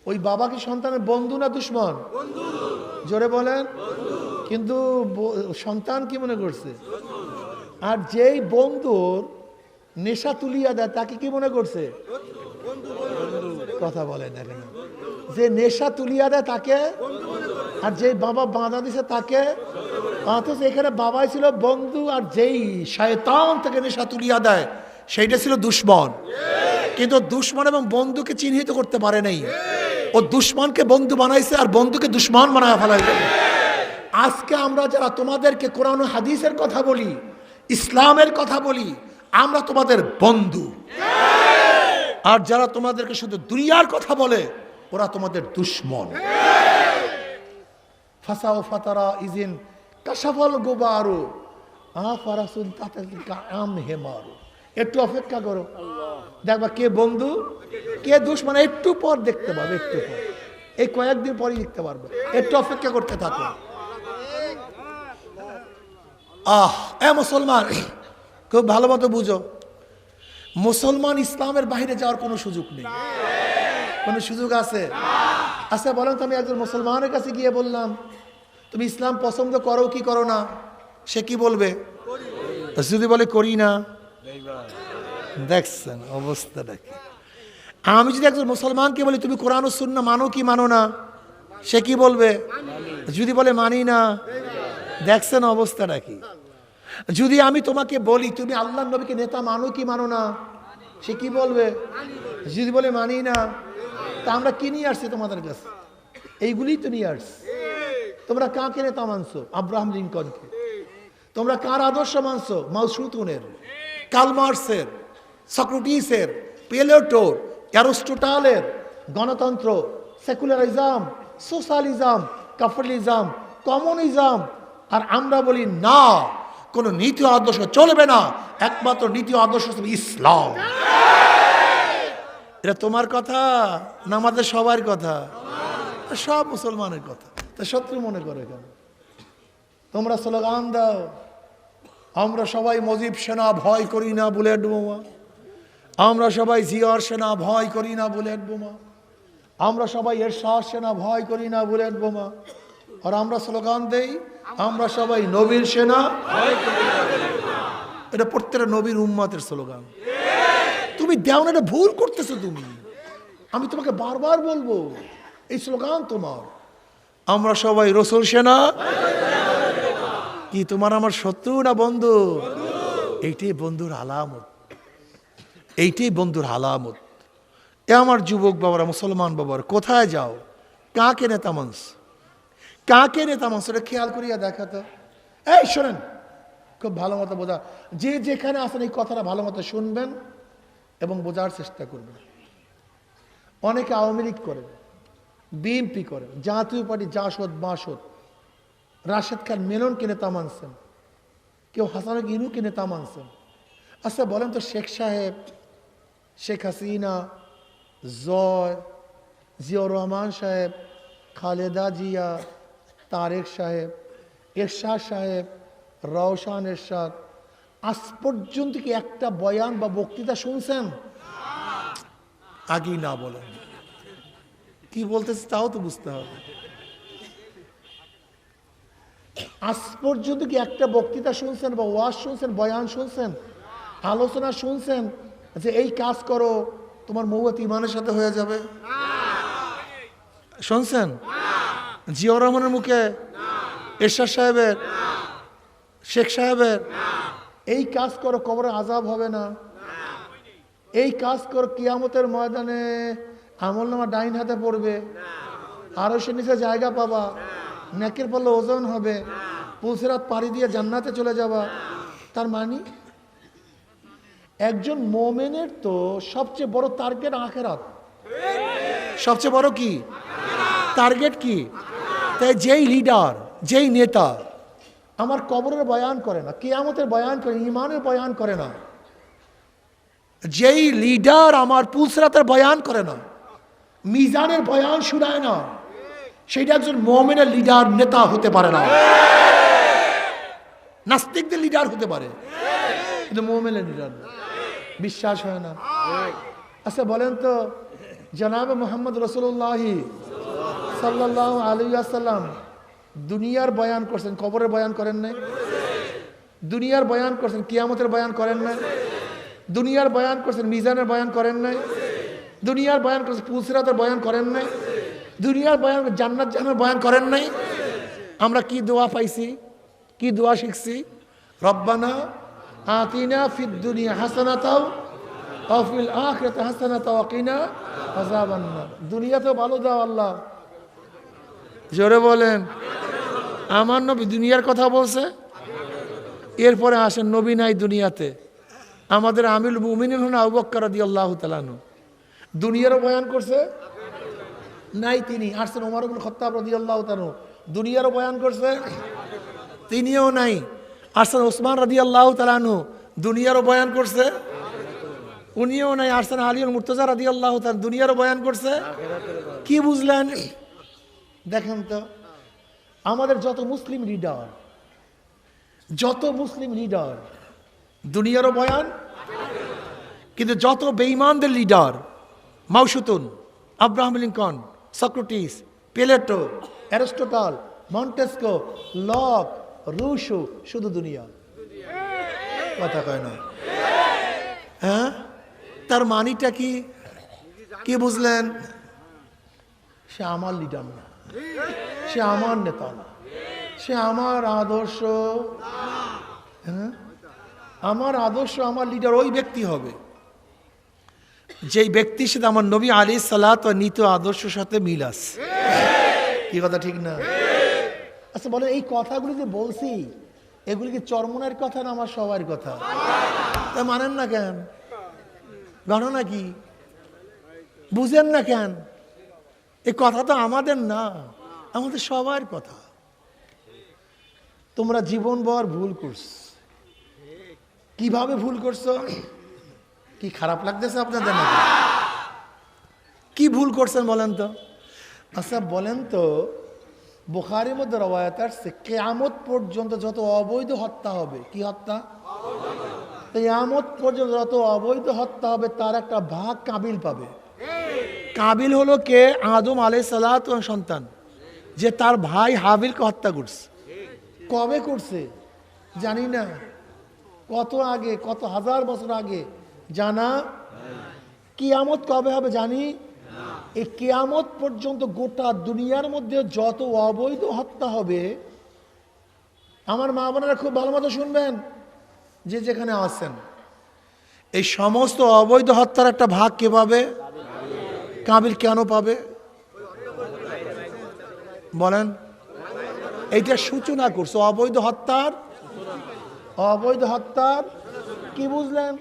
ওই বাবা কি সন্তানের বন্ধু না দুশ্মন? জোরে বলেন। কিন্তু সন্তান কি মনে করছে? আর যেই বন্ধুর নেশা তুলিয়া দেয় তাকে কি মনে করছে? কথা বলেন না কেন? যে নেশা তুলিয়া দেয় তাকে, আর যেই বাবা বাধা দিছে তাকে। অথচ এখানে বাবাই ছিল বন্ধু, আর যেই শয়তান থেকে নেশা তুলিয়া দেয় সেইটা ছিল দুশ্মন। কিন্তু দুশ্মন এবং বন্ধুকে চিহ্নিত করতে পারে নাই। ও দুশ্মনকে বন্ধু বানাইছে আর বন্ধুকে দুশ্মন বানায় ফেলাইছে। আজকে আমরা যারা তোমাদেরকে কোরআন ও হাদিসের কথা বলি, ইসলামের কথা বলি, আমরা তোমাদের বন্ধু। আর যারা তোমাদেরকে শুধু দুনিয়ার কথা বলে, ওরা তোমাদের দুশ্মন। ফাসাও ফাতারা ইজিন কাশাফল গোবারু আফারাসুন তাতাকা আম হেমারু। একটু অপেক্ষা করো, দেখবা কে বন্ধু কে দুশ্মন। একটু পর দেখতে পাবে, একটু পর, এই কয়েকদিন পরই দেখতে পারবে। একটু অপেক্ষা করতে থাকো। এ মুসলমান, খুব ভালো মতো বুঝো, মুসলমান ইসলামের বাইরে যাওয়ার কোনো সুযোগ নেই। কোনো সুযোগ আছে? আচ্ছা বলেন তো, আমি একজন মুসলমানের কাছে গিয়ে বললাম তুমি ইসলাম পছন্দ করো কি করো না, সে কি বলবে? যদি বলে করি না, দেখছেন অবস্থাটা কি? আমি যদি একজন মুসলমানকে বলি তুমি কোরআন ও সুন্নাহ মানো কি মানো না, সে কি বলবে? যদি বলে মানি না, দেখছেন অবস্থাটা কি? যদি আমি তোমাকে বলি তুমি আল্লাহর নবীকে নেতা মানো কি মানো না, সে কি বলবে? যদি বলে মানি না। তা আমরা কি নিয়ে আসছি তোমাদের কাছে? এইগুলি তো নিয়ে আসছি। তোমরা কাকে নেতা মানছো? আব্রাহাম লিঙ্কনকে। তোমরা কার আদর্শ মানছো? মাও সুতুনের, কার্ল মার্কসের, সক্রেটিসের, প্লেটোর, অ্যারিস্টটলের গণতন্ত্র, সেকুলারিজম, সোশ্যালিজম, ক্যাপিটালিজম, কমিউনিজম। আর আমরা বলি না, কোনো নীতি আদর্শ চলবে না, একমাত্র নীতি আদর্শ হচ্ছে ইসলাম। এটা তোমার কথা না আমাদের সবার কথা? সব মুসলমানের কথা। তা শত্রু মনে করে কেন? তোমরা স্লোগান দাও, আমরা সবাই মুজিব সেনা, ভয় করি না বুলেট বোমা। আমরা সবাই জিয়ার সেনা, ভয় করি না বুলেট বোমা। আমরা সবাই এরশাদ সেনা, ভয় করি না বুলেট বোমা। আর আমরা স্লোগান দেই, আমরা সবাই নবীর সেনা, ভয় করি না বুলেট বোমা। এটা প্রত্যেকটা নবীর উম্মতের স্লোগান। তুমি দেও না, এটা ভুল করতেছো তুমি। আমি তোমাকে বারবার বলবো, এই স্লোগান তোমার। আমরা সবাই রসুল সেনা। কি তোমার আমার শত্রু না বন্ধু? এইটাই বন্ধুর আলামত, এইটাই বন্ধুর আলামত। এ আমার যুবক বাবারা, মুসলমান বাবারা, কোথায় যাও? কাকে নেতা মানস? কাকে নেতা মানস? এটা খেয়াল করিয়া দেখা তো। এই শোনেন, খুব ভালো মতো বোঝা, যে যেখানে আসেন এই কথাটা ভালো মতো শুনবেন এবং বোঝার চেষ্টা করবেন। অনেকে আওয়ামী লীগ করেন, বিএনপি করেন, জাতীয় পার্টি, জাসদ বাসদ, রাশেদ খান মেননকে নেতা মানছেন, কেউ হাসান ইনুকে নেতা মানছেন। আচ্ছা বলেন তো, শেখ সাহেব, শেখ হাসিনা, জয়, জিয়াউর রহমান সাহেব, খালেদা জিয়া, তারেক সাহেব, এরশাদ সাহেব, রওশন এরশাদ, আজ পর্যন্ত কি একটা বয়ান বা বক্তৃতা শুনছেন? আগেই না বলেন, কি বলতেছে তাও তো বুঝতে হবে। আজ পর্যন্ত কি একটা বক্তৃতা শুনছেন বা ওয়াজ শুনছেন, বয়ান শুনছেন, আলোচনা শুনছেন যে এই কাজ করো তোমার মৌয়াত ইমানের সাথে হয়ে যাবে? শুনছেন? জিয়াউর রহমানের মুখে, এরশাদ সাহেবের, শেখ সাহেবের, এই কাজ করো কবরে আযাব হবে না, এই কাজ করো কিয়ামতের ময়দানে আমলনামা ডাইন হাতে পড়বে, আরো সে নিচে জায়গা পাবা, নেকের পাল্লা ওজন হবে, পুলসিরাত পাড়ি দিয়ে জান্নাতে চলে যাবা। তার মানে একজন মোমেনের তো সবচেয়ে বড় টার্গেট আখিরাত। সবচেয়ে বড় কি টার্গেট? কি? তাই যেই লিডার, যেই নেতা আমার কবরের বয়ান করে না, কিয়ামতের বয়ান করে, ইমানের বয়ান করে না, যেই লিডার আমার পুলসিরাতের বয়ান করে না, মিজানের বয়ান শুনায় না, সেইটা একজন মুমিনের লিডার, নেতা হতে পারে না। নাস্তিকদের লিডার হতে পারে, কিন্তু মুমিনের লিডার না। বিশ্বাস হয় না? আচ্ছা বলেন তো, জনাব মুহাম্মদ রাসূলুল্লাহ সাল্লাল্লাহু আলাইহি ওয়াসাল্লাম দুনিয়ার বয়ান করছেন, কবরের বয়ান করেন নাই? দুনিয়ার বয়ান করছেন, কিয়ামতের বয়ান করেন নাই? দুনিয়ার বয়ান করছেন, মিজানের বয়ান করেন নাই? দুনিয়ার বয়ান করছেন, পুলসিরাতের বয়ান করেন নাই? দুনিয়ার বয়ান, জান্নাত জাহান্নামের বয়ান করেন নাই? আমরা কি দোয়া পাইছি, কি দোয়া শিখছি? রব্বানা আতিনা ফিদ দুনিয়া হাসানাতাও ওয়া ফিল আখিরাতি হাসানাতাও ওয়া কিনা আযাবান নার। দুনিয়াতেও ভালো দাও আল্লাহ। জোরে বলেন। আমার নবী দুনিয়ার কথা বলছে, এরপরে আসেন নবী নাই দুনিয়াতে, আমাদের আমিরুল মুমিনিন হন আবু বকর রাদিয়াল্লাহু তাআলা আনহু, দুনিয়ারও বয়ান করছে নাই তিনি। আসছেন ওমর ইবনে খাত্তাব রাদিয়াল্লাহু তাআলা, দুনিয়ারও বয়ান করছে, তিনিও নাই। আসছেন ওসমান রাদিয়াল্লাহু তাআলা আনহু, দুনিয়ারও বয়ান করছে, উনিও নাই। আসছেন আলী মুর্তজা রাদিয়াল্লাহু তাআলা, দুনিয়ারও বয়ান করছে। কি বুঝলেন? দেখেন তো, আমাদের যত মুসলিম লিডার, যত মুসলিম লিডার দুনিয়ারও বয়ান, কিন্তু যত বেঈমানদের লিডার, মাউসুতুন, Abraham Lincoln, Socrates, Plato, Aristotle, Montesquieu, Locke, Rousseau, শুধু দুনিয়া। কথা কয় না? হ্যাঁ, তার মানিটা কি? কি বুঝলেন? সে আমার লিডার না, সে আমার নেতা না, সে আমার আদর্শ। হ্যাঁ, আমার আদর্শ, আমার লিডার ওই ব্যক্তি হবে যেই ব্যক্তির সাথে আমার নবী আলাইহিস সালাত ওয়া নীতি আদর্শের সাথে মিল আছে। কি কথা ঠিক না? আচ্ছা বলে, এই কথাগুলি যে বলছি এগুলি কি চরমনের কথা না আমার সবার কথা? তা মানেন না কেন? ঘটনা কি বুঝেন না কেন? এই কথা তো আমাদের না, আমাদের সবার কথা। তোমরা জীবনভর ভুল করছো। কিভাবে ভুল করছো? কি খারাপ লাগতেছে আপনাদের নাকি? কি ভুল করছেন বলেন তো? আচ্ছা বলেন তো, বুখারীর মধ্যে রওয়ায়াত আসছে কিয়ামত পর্যন্ত যত অবৈধ হত্যা হবে, কি হত্যা? কিয়ামত পর্যন্ত যত অবৈধ হত্যা হবে তার একটা ভাগ কাবিল পাবে। কাবিল হলো কে? আদম আলাইহিস সালাতু সন্তান, যে তার ভাই হাবিলকে হত্যা করছে। কবে করছে জানি না, কত আগে, কত হাজার বছর আগে জানা। কিয়ামত কবে হবে জানি। এই কিয়ামত পর্যন্ত গোটা দুনিয়ার মধ্যে যত অবৈধ হত্যা হবে, আমার মা বোনেরা খুব ভালো মতো শুনবেন, যে যেখানে আছেন, এই সমস্ত অবৈধ হত্যার একটা ভাগ কে পাবে? কাবিল। কেন পাবে বলেন? এইটা সূচনা করছে অবৈধ হত্যার। অবৈধ হত্যার কি বুঝলেন?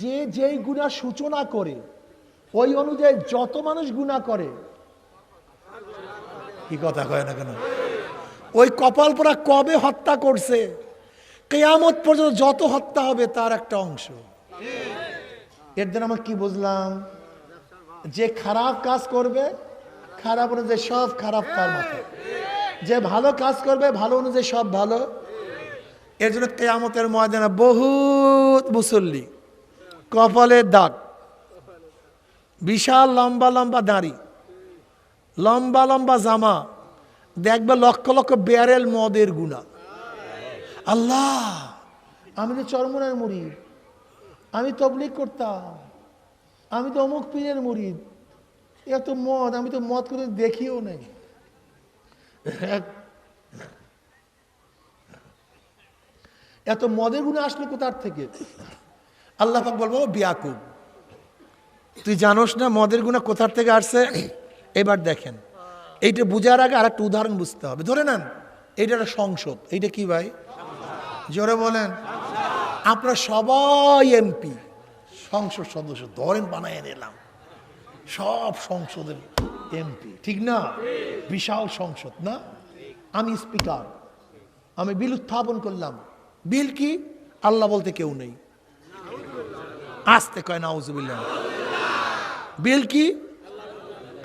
যে যেই গুনাহ সূচনা করে ওই অনুযায়ী যত মানুষ গুনাহ করে, কি কথা কয় না কেন? ওই কপাল পোড়া কবে হত্যা করছে, কিয়ামত পর্যন্ত যত হত্যা হবে তার একটা অংশ। এর দ্বারা আমরা কি বুঝলাম? যে খারাপ কাজ করবে খারাপ অনুযায়ী সব খারাপ তার মাথায়, যে ভালো কাজ করবে ভালো অনুযায়ী সব ভালো। এর জন্য কিয়ামতের ময়দানে বহুত মুসল্লি, কপালের দাগ, বিশাল লম্বা লম্বা দাড়ি, লম্বা লম্বা জামা, দেখবে লক্ষ লক্ষ ব্যারেল মদের গুণা। আল্লাহ, আমি তো চরমনের মুরিদ, আমি তবলিগ করতাম, আমি তো অমুক পীরের মুরিদ, এত মদ আমি তো মদ করে দেখিও নাই। এত মদের গুণে আসলো কোথার থেকে? আল্লাহ পাক বলবো, বিয়াকুব তুই জানোস না মদের গুণা কোথার থেকে আসছে? এবার দেখেন, এইটা বুঝার আগে আর একটা উদাহরণ বুঝতে হবে। ধরে নেন এইটা একটা সংসদ, এইটা কি ভাই? জোরে বলেন। আপনারা সবাই এমপি, সংসদ সদস্য ধরেন বানায় নিলাম, সব সংসদের এমপি, ঠিক না? বিশাল সংসদ না? আমি স্পিকার, আমি বিল উত্থাপন করলাম। বিল কি? আল্লাহ বলতে কেউ নেই, আসতে কয় নাউজুবিল্লাহ। বিল কি?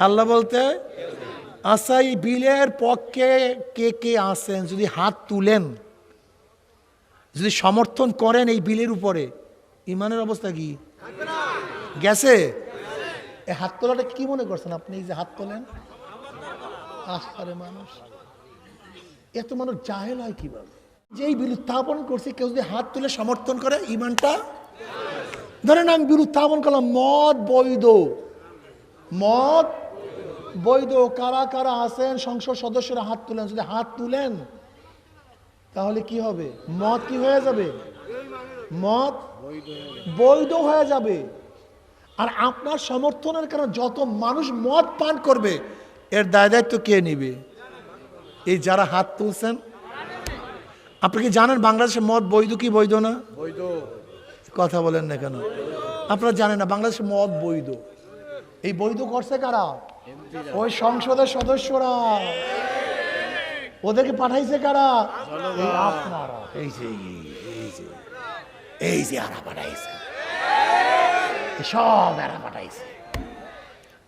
আল্লাহ বলতে। আচ্ছা, এই বিলের পক্ষে কে কে আছেন যদি হাত তুলেন, যদি সমর্থন করেন এই বিলের উপরে, ইমানের অবস্থা কি গেছে? এই হাত তোলাটা কি মনে করছেন আপনি? এই যে হাত তোলেন, আরে মানুষ, এত মানুষ জাহেল হয় কিভাবে? যে এই বিল উত্থাপন করছে কেউ যদি হাত তুলে সমর্থন করে, ইমানটা। ধরেন আমি বিল উত্থাপন করলাম মদ বৈধ, মদ বৈধ। কারা কারা আছেন সংসদ সদস্যরা হাত তুলেন। যদি হাত তুলেন তাহলে কি হবে? মদ কি হয়ে যাবে? মদ বৈধ হয়ে যাবে। আর আপনার সমর্থনের কারণে যত মানুষ মদ পান করবে এর দায় দায়িত্ব কে নিবে? এই যারা হাত তুলছেন। আপনি কি জানেন বাংলাদেশে মদ বৈধ কি বৈধ না? বৈধ। কথা বলেন না কেন? আপনারা জানেন না বাংলাদেশে মদ বৈধ। এই বৈধ করছে কারা? ওই সংসদের সদস্যরা। ওদেরকে পাঠাইছে কারা? আপনারা। এই যে আরা পাঠাইছে, সব এরা পাঠাইছে।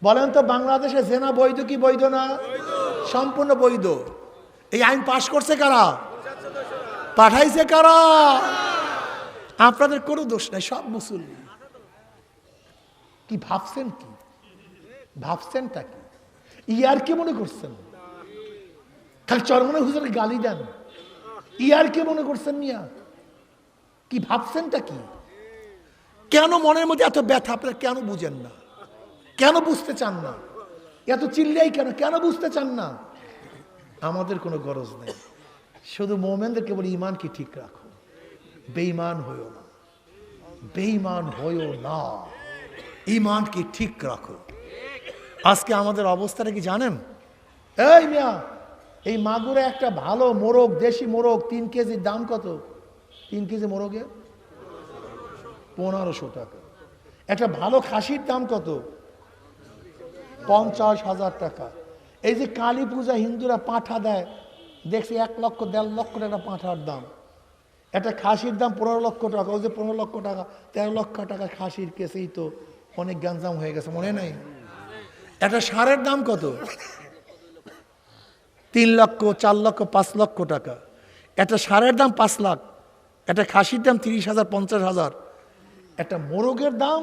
বলেন তো বাংলাদেশে জেনা বৈধ কি বৈধ না? সম্পূর্ণ বৈধ। এই আইন পাশ করছে কারা? পাঠাইছে কারা? আপনাদের কোনো দোষ নাই, সব মুসলিম। কি ভাবছেন? কি ভাবছেনটা কি? ইয়ার কি মনে করছেন? খালি চরমনে হুজুরে গালি দেন, ইয়ার কি মনে করছেন? মিয়া কি ভাবছেনটা কি? কেন মনের মধ্যে এত ব্যথা? আপনারা কেন বুঝেন না? কেন বুঝতে চান না? এত চিল্লাই কেন? কেন বুঝতে চান না? আমাদের কোনো গরজ নেই, শুধু মোমেনদেরকে বলি ইমান কি ঠিক রাখো, বেঈমান হইও না, বেঈমান হইও না, ইমান কি ঠিক রাখো। আজকে আমাদের অবস্থাটা কি জানেন? এই মিয়া এই মাগুরে একটা ভালো মোরগ, দেশি মোরগ 3 কেজির দাম কত? 3 কেজি মোরগের 1500 টাকা। একটা ভালো খাসির দাম কত? 50,000 টাকা। এই যে কালী পূজা হিন্দুরা পাঁঠা দেয়, দেখছি 1 লক্ষ 1.5 লক্ষ টাকা পাঁঠার দাম। একটা খাসির দাম 15 লক্ষ টাকা। ওই যে 15 লক্ষ টাকা 13 লক্ষ টাকা খাসির কেসেই তো অনেক গ্যাঞ্জাম হয়ে গেছে, মনে নাই? একটা ষাঁড়ের দাম কত? 3 লক্ষ 4 লক্ষ 5 লক্ষ টাকা। একটা ষাঁড়ের দাম 5 লাখ, একটা খাসির দাম 30,000 50,000, একটা মোরগের দাম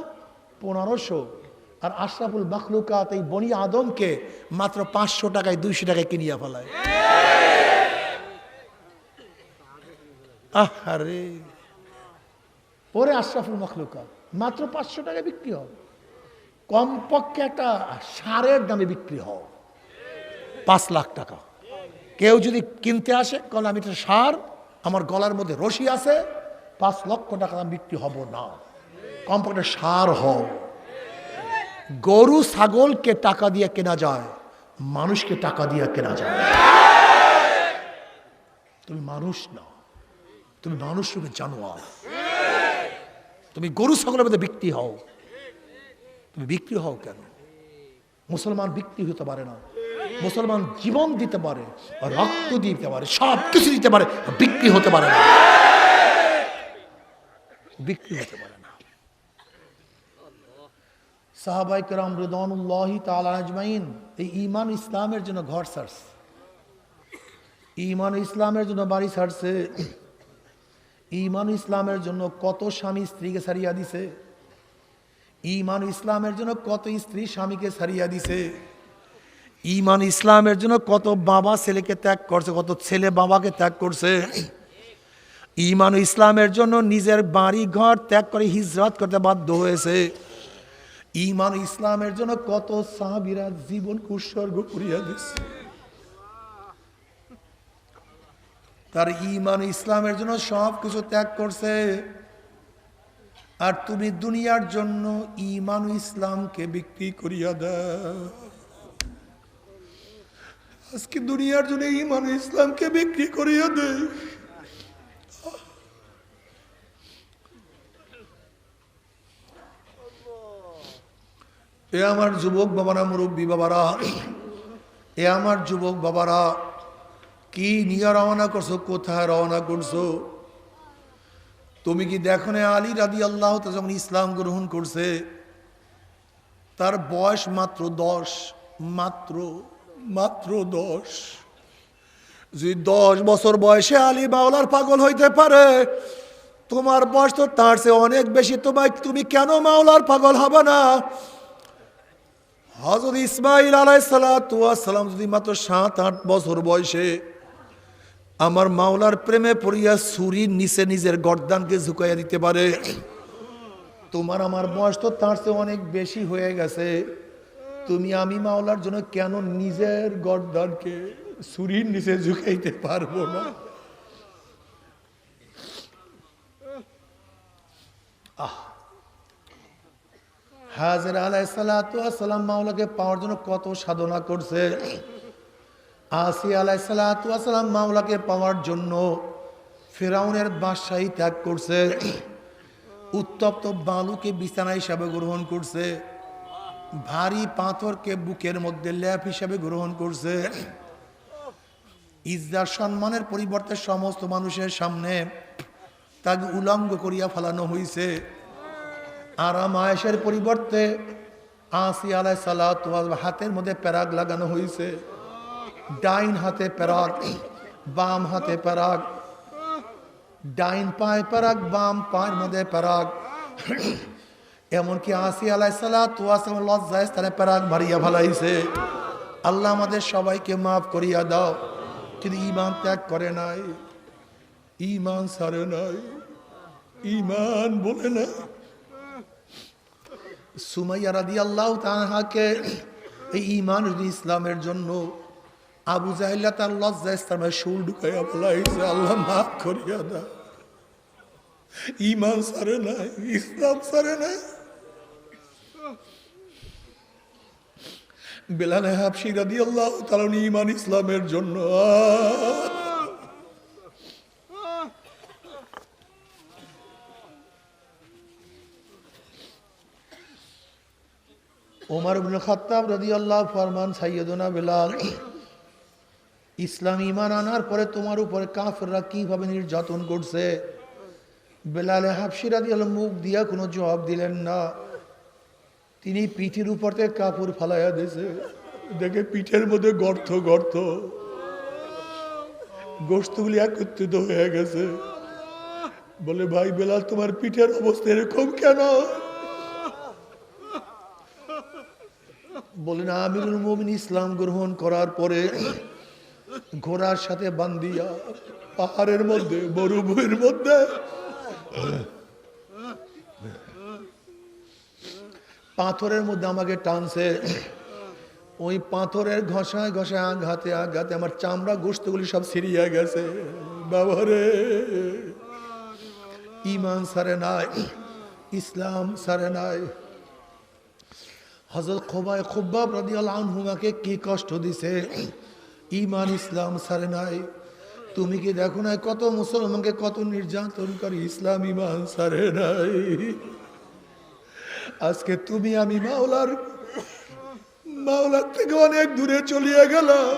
1500। আর আশরাফুল মাখলুকাত এই বনি আদমকে মাত্র 500 টাকায় 200 টাকায় কিনিয়া ফেলায়। আহারে, পরে আশরাফুল মাখলুকাত মাত্র 500 টাকায় বিক্রি হয়। কমপক্ষে একটা ষাঁড়ের দামে বিক্রি হয় 5 লাখ টাকা। কেউ যদি কিনতে আসে, কারণ আমি একটা ষাঁড়, আমার গলার মধ্যে রশি আছে, 5 লক্ষ টাকা দাম বিক্রি হব না। কমপক্ষে ষাঁড় হও। গরু ছাগলকে টাকা দিয়ে কেনা যায়, মানুষকে টাকা দিয়ে কেনা যায়। তুমি মানুষ না, তুমি মানুষ রূপে জানোয়ার। তুমি গরু ছাগলের মধ্যে বিক্রি হও। তুমি বিক্রি হও কেন? মুসলমান বিক্রি হতে পারে না। মুসলমান জীবন দিতে পারে, রক্ত দিতে পারে, সব কিছু দিতে পারে, বিক্রি হতে পারে না। বিক্রি হতে পারে না। সাহাবায়ে কেরাম রিদওয়ানুল্লাহি তাআলা আজমাইন এই ঈমান ইসলামের জন্য ঘর ছাড়ছে, ঈমান ইসলামের জন্য বাড়ি ছাড়ছে, ঈমান ইসলামের জন্য কত স্বামী স্ত্রীকে ছাড়িয়া দিছে, ঈমান ইসলামের জন্য কত স্ত্রী স্বামীকে ছাড়িয়া দিছে, ঈমান ইসলামের জন্য কত বাবা ছেলেকে ত্যাগ করছে, কত ছেলে বাবাকে ত্যাগ করছে। ঈমান ইসলামের জন্য নিজের বাড়ি ঘর ত্যাগ করে হিজরত করতে বাধ্য হয়েছে। ঈমান ইসলামের জন্য কত সাহাবীরা জীবনকে উৎসর্গ করিয়া দিয়েছে। তার ঈমান ইসলামের জন্য সব কিছু ত্যাগ করছে। আর তুমি দুনিয়ার জন্য ঈমান ইসলামকে বিক্রি করিয়া দাও। আজকে দুনিয়ার জন্য ঈমান ইসলামকে বিক্রি করিয়া দেয়। এ আমার যুবক বাবারা, মুরব্বী বাবারা, এ আমার যুবক বাবারা, কি নিয়ে রওনা করছো? কোথায় রওনা করছো? তুমি কি দেখো না আলী রাদিয়াল্লাহু তাআলা যখন ইসলাম গ্রহণ করছে, তার বয়স মাত্র 10, মাত্র 10। যদি 10 বছর বয়সে আলী মাওলার পাগল হইতে পারে, তোমার বয়স তো তার চেয়ে অনেক বেশি, তুমি কেন মাওলার পাগল হবে না? হযরত ইসমাঈল আলাইহিস সালাতু ওয়াস সালাম যদি মাত্র 7-8 বছর বয়সে আমার মাওলার প্রেমে পড়িয়া ছুরির নিচে নিজের গর্দানকে ঝুঁকাইয়া দিতে পারে, তোমার আমার বয়স তো তার চেয়ে অনেক বেশি হয়ে গেছে, তুমি আমি মাওলার জন্য কেন নিজের গর্দানকে ছুরির নিচে ঝুঁকাইতে পারবো না? হাজেরা আলাইহিস সালাতু ওয়াস সালাম মাওলাকে পাওয়ার জন্য কত সাধনা করছে। আসিয়া আলাইহিস সালাতু ওয়াস সালাম মাওলাকে পাওয়ার জন্য ফিরআউনের বাদশাহী ত্যাগ করছে, উত্তপ্ত বালুকে বিছানা হিসাবে গ্রহণ করছে, ভারী পাথরকে বুকের মধ্যে লেপ হিসাবে গ্রহণ করছে। ইজ্জত সম্মানের পরিবর্তে সমস্ত মানুষের সামনে তাকে উলঙ্গ করিয়া ফেলানো হয়েছে। আরাম আয়েশের পরিবর্তে আসিয়া আলাইহিস সালাতু ওয়াস হাতের মধ্যে প্যারাগ লাগানো হয়েছে। ডাইন হাতে প্যারাগ, বাম হাতে প্যারাগ, ডাইন পায়ে প্যারাগ, বাম পায়ের মধ্যে প্যারাগ। এমনকি আসিয়া আলাইহিস সালাতু ওয়াস লজ্জায় তারা প্যারাগ মারিয়া ফেলাইছে। আল্লাহ আমাদের সবাইকে মাফ করিয়া দাও। কিন্তু ঈমান ত্যাগ করে নাই, ঈমান ছাড়ে নাই, ঈমান বলে না। সুমাইয়া রাদিয়াল্লাহু তাআলাকে এই ঈমান ইসলামের জন্য আবু জাহেল তার লজ্জায় ইসলামের শুল ঢুকাইয়া বলাইছে, আল্লাহ মাফ করিয়া দাও। ঈমান ছাড়ে নাই, ইসলাম ছাড়ে নাই। বেলাল হাবশী রাদিয়াল্লাহু তাআলা ঈমান ইসলামের জন্য ওমর ইবনে খাত্তাব রাদিয়াল্লাহু ফরমান সাইয়্যিদুনা বেলাল, ইসলাম ঈমান আনার পরে তোমার উপরে কাফেররা কিভাবে নির্যাতন করছে। বেলাল হাবশী রাদিয়াল্লাহু মুখ দিয়া কোনো জবাব দিলেন না। তিনি পিঠের উপর থেকে কাপড় ফালাইয়া দিয়েছে, দেখে পিঠের মধ্যে গর্ত গর্ত, গোশতগুলি একত্রিত হয়ে গেছে। বলে, ভাই বেলাল, তোমার পিঠের অবস্থা এরকম কেন? বলে না, আমিরুল মুমিনিন ইসলাম গ্রহণ করার পরে ঘোড়ার সাথে বান্ধিয়া পাহাড়ের মধ্যে, মরুভূমির মধ্যে পাথরের মধ্যে আমাকে টানছে। ওই পাথরের ঘষায় ঘষায় আঘাতে আঘাতে আমার চামড়া গোশতগুলি সব ছিঁড়িয়া গেছে। বাবারে, ঈমান সারে নাই, ইসলাম সারে নাই। হযরত খুব্বাব রাদিয়াল্লাহু আনহুকে কি কষ্ট দিছে, ঈমান ইসলাম সারে নাই। তুমি কি দেখো না কত মুসলমানকে কত নির্যাতন করে, ইসলাম ঈমান সারে নাই। আজকে তুমি আমি মাওলার থেকে অনেক দূরে চলিয়া গেলাম।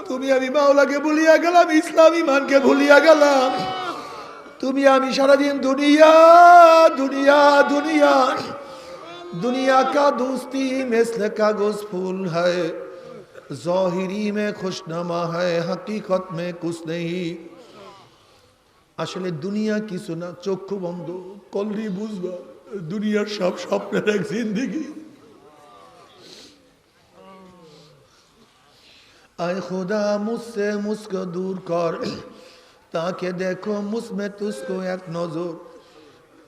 তুমি আমি মাওলাকে ভুলিয়া গেলাম, ইসলাম ঈমানকে ভুলিয়া গেলাম। তুমি আমি সারাদিন দুনিয়া দুনিয়া দুনিয়া दुनिया का दोस्ती मिसल कागज फूल है, ज़ाहिरी में खुशनमा है, हकीकत में कुछ नहीं। আসলে দুনিয়া কিছু না, চক্ষু বন্ধ করলি বুঝবা দুনিয়ার সব স্বপ্নের এক জিন্দেগি। आए खुदा मुझसे मुझको दूर कर, ताकि देखो मुझमें तुझको एक नजर।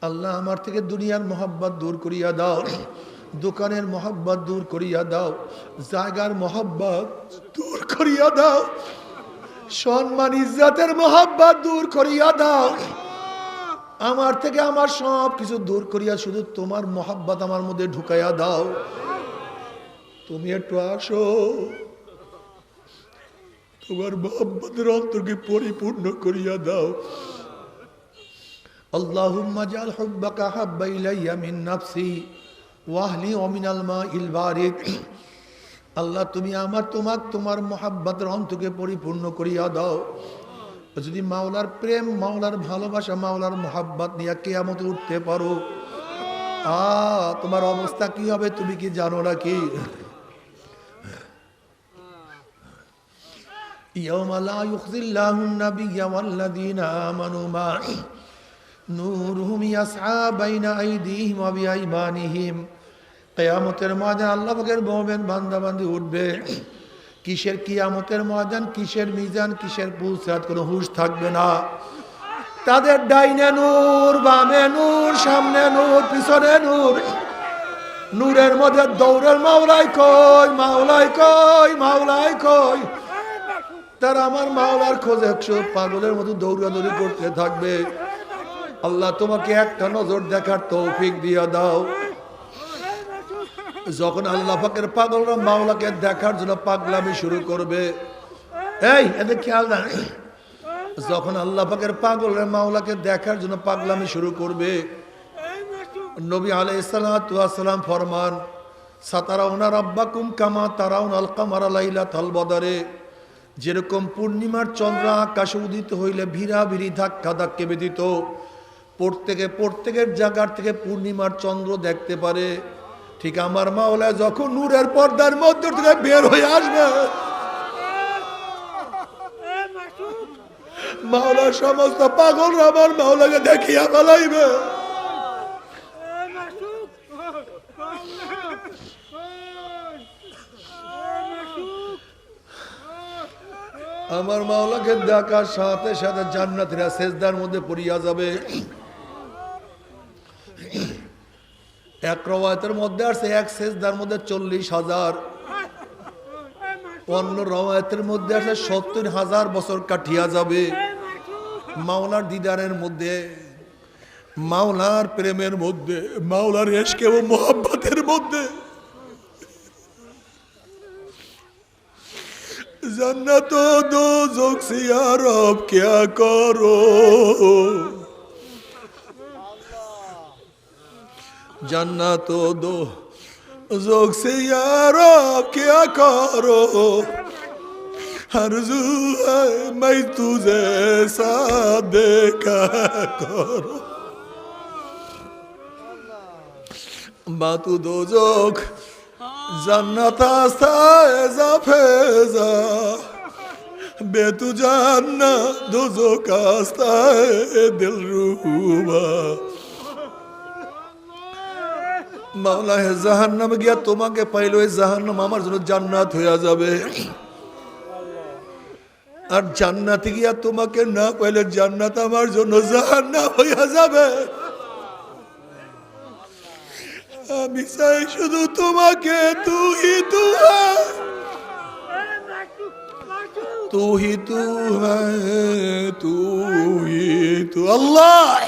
আল্লাহ, আমার থেকে দুনিয়ার মোহাব্বত দূর করিয়া দাও, দোকানের মোহাব্বত দূর করিয়া দাও, জায়গার মোহাব্বত দূর করিয়া দাও, সম্মান ইজ্জতের মোহাব্বত দূর করিয়া দাও। আমার থেকে আমার সব কিছু দূর করিয়া শুধু তোমার মোহাব্বত আমার মধ্যে ঢুকাইয়া দাও। তুমি একটু আসো, তোমার মোহাব্বতের অন্তরকে পরিপূর্ণ করিয়া দাও। আল্লাহুম্মা জাল হুব্বাকা হাব্বা ইলাইয়া মিন নাফসি ওয়া আহলি ওয়া মিনাল মাইল বারিদ। আল্লাহ, তুমি আমার তোমার মোহাব্বতের অন্তরকে পরিপূর্ণ করিয়া দাও। যদি মাওলার প্রেম, মাওলার ভালোবাসা, মাওলার মোহাব্বত নিয়ে কিয়ামতে উঠতে পারো, তোমার অবস্থা কি হবে তুমি কি জানো নাকি? ইয়াউমা লা ইউখজিল্লাহুন নাবিয়্যা ওয়াল্লাযীনা আমানু মা নূরুহুম ইয়াসআ বাইনা আইদিহিম ওয়া বিআইমানিহিম। কিয়ামতের ময়দানে আল্লাহ পাকের মুমিন বান্দা-বান্দি উঠবে। কিসের কিয়ামতের ময়দান, কিসের মিজান, কিসের পুলসাত, কোনো হুঁশ থাকবে না। তাদের ডাইনে নূর, বামে নূর, সামনে নূর, পিছনে নূর। নূরের মধ্যে দৌড়ের মাওলাই কই, মাওলাই কই, মাওলাই কই। তারা আমার মাওলার খোঁজে একশো পাগলের মতো দৌড়াদৌড়ি করতে থাকবে। আল্লাহ, তোমাকে একটা নজর দেখার তৌফিক দিয়া দাও। যখন আল্লাহ পাকের পাগলরা মাওলাকে দেখার জন্য পাগলামি শুরু করবে, এই এদের খেয়াল না, যখন আল্লাহ পাকের পাগলরা মাওলাকে দেখার জন্য পাগলামি শুরু করবে, নবী আলাইহিস সালাতু ওয়াস সালাম ফরমান, সাতারাউনা রাব্বাকুম কামা তারাউনাল কামারা লাইলাতাল বদরে। যেরকম পূর্ণিমার চন্দ্র আকাশে উদিত হইলে ভিড়া ভিড়ি ধাক্কা ধাক্কে বেদিত, প্রত্যেকের জায়গার থেকে পূর্ণিমার চন্দ্র দেখতে পারে, ঠিক আমার মাওলা যখন নূরের পর্দার মধ্য থেকে বের হয়ে আসবে, মাওলার সমস্ত পাগলরা আমার মাওলাকে দেখিয়া ফেলাইবে। আমার মাওলাকে দেখার সাথে সাথে জান্নাতীরা সেজদার মধ্যে পড়িয়া যাবে। এক রওয়ায়াতের মধ্যে আছে এক সেজদার মধ্যে 40,000, অন্য রওয়ায়াতের মধ্যে আছে 70,000 বছর কাটিয়া যাবে। মাওলার দিদারের মধ্যে, মাওলার প্রেমের মধ্যে, মাওলার ইশকে ও মোহাব্বতের মধ্যে जन्नत दोज़ख से या रब क्या करो जन्नत दोज़ख से या रब क्या करो आरज़ू है मैं तुझे साथ देखा करो बातू दोज़ख जन्नत आस्ता ऐसा फेजा बेतु जान्ना दोज़ख आस्ता दिल रूबा মাওলা হে জাহান্নামে গিয়া তোমাকে পাইলো এই জাহান্নাম আমার জন্য জান্নাত হইয়া যাবে আর জান্নাতে গিয়া তোমাকে না পাইলে জান্নাত আমার জন্য জাহান্নাম হইয়া যাবে আমি চাই শুধু তোমাকে তু হি তু আল্লাহ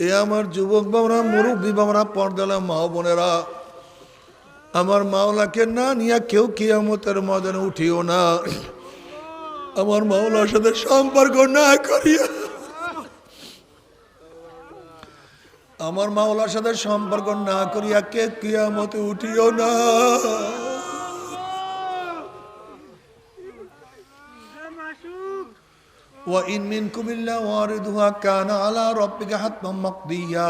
এ আমার যুবক বাবরা মুরব্বী বাবরা পর্দালা মা বোনেরা আমার মাওলাকে না নিয়ে কেউ কিয়ামতের ময়দানে উঠিও না আমার মাওলার সাথে সম্পর্ক না করিয়া আমার মাওলার সাথে সম্পর্ক না করিয়া কে কিয়ামতে উঠিও না وإن منكم إلا واردها كان على ربك حتما مقضيا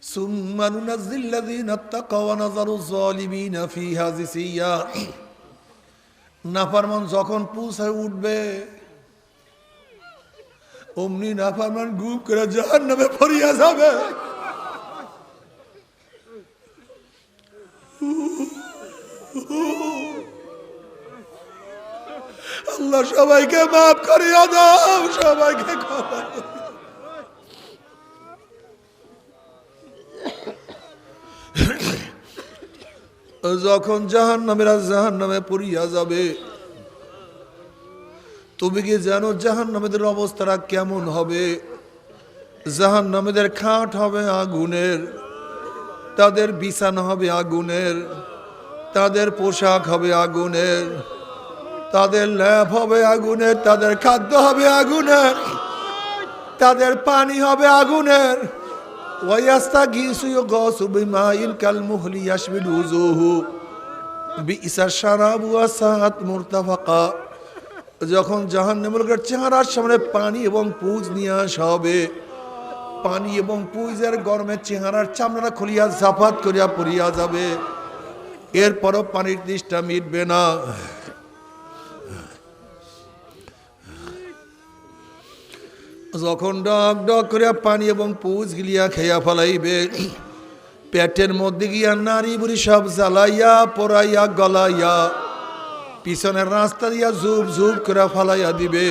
ثم ننزل الذين اتقوا ونذر الظالمين فيها جثيا নাফরমান যখন পৌঁছায় উঠবে অমনি নাফরমান গুপ করে জাহান্নামে পড়িয়া যাবে আল্লাহ সবাইকে মাফ করিয়া দাও সবাইকে ক্ষমা যখন জাহান্নামীরা জাহান্নামে পড়িয়া যাবে তুমি কি জানো জাহান্নামীদের অবস্থাটা কেমন হবে জাহান্নামীদের খাট হবে আগুনের তাদের বিছানা হবে আগুনের তাদের পোশাক হবে আগুনের তাদের ল্যাপ হবে আগুনের তাদের খাদ্য হবে আগুনের তাদের পানি হবে আগুনের ওয়ায়াস্তাগীসু ইউগাসু বিমাইন কালমুহলি ইয়াশবিল উজুহু বিইসা শারাবু ওয়া সাআত মুরতাফাকা যখন জাহান্নামের চেহারার সামনে পানি এবং পুঁজ নিয়ে আসা হবে পানি এবং পুঁজের গরমে চেহারার চামড়া খুলিয়া জাফাত করিয়া পড়িয়া যাবে এরপরও পানির তৃষ্ণা মিটবে না যখন ডক ডক করিয়া পানি এবং পুজ গিলিয়া খেয়া ফেলাইবে পেটের মধ্যে গিয়া নারী বুড়ি সব জ্বালাইয়া পড়াইয়া গলাইয়া পিছনের রাস্তা দিয়া ঝুপ ঝুপ করে ফেলাইয়া দিবে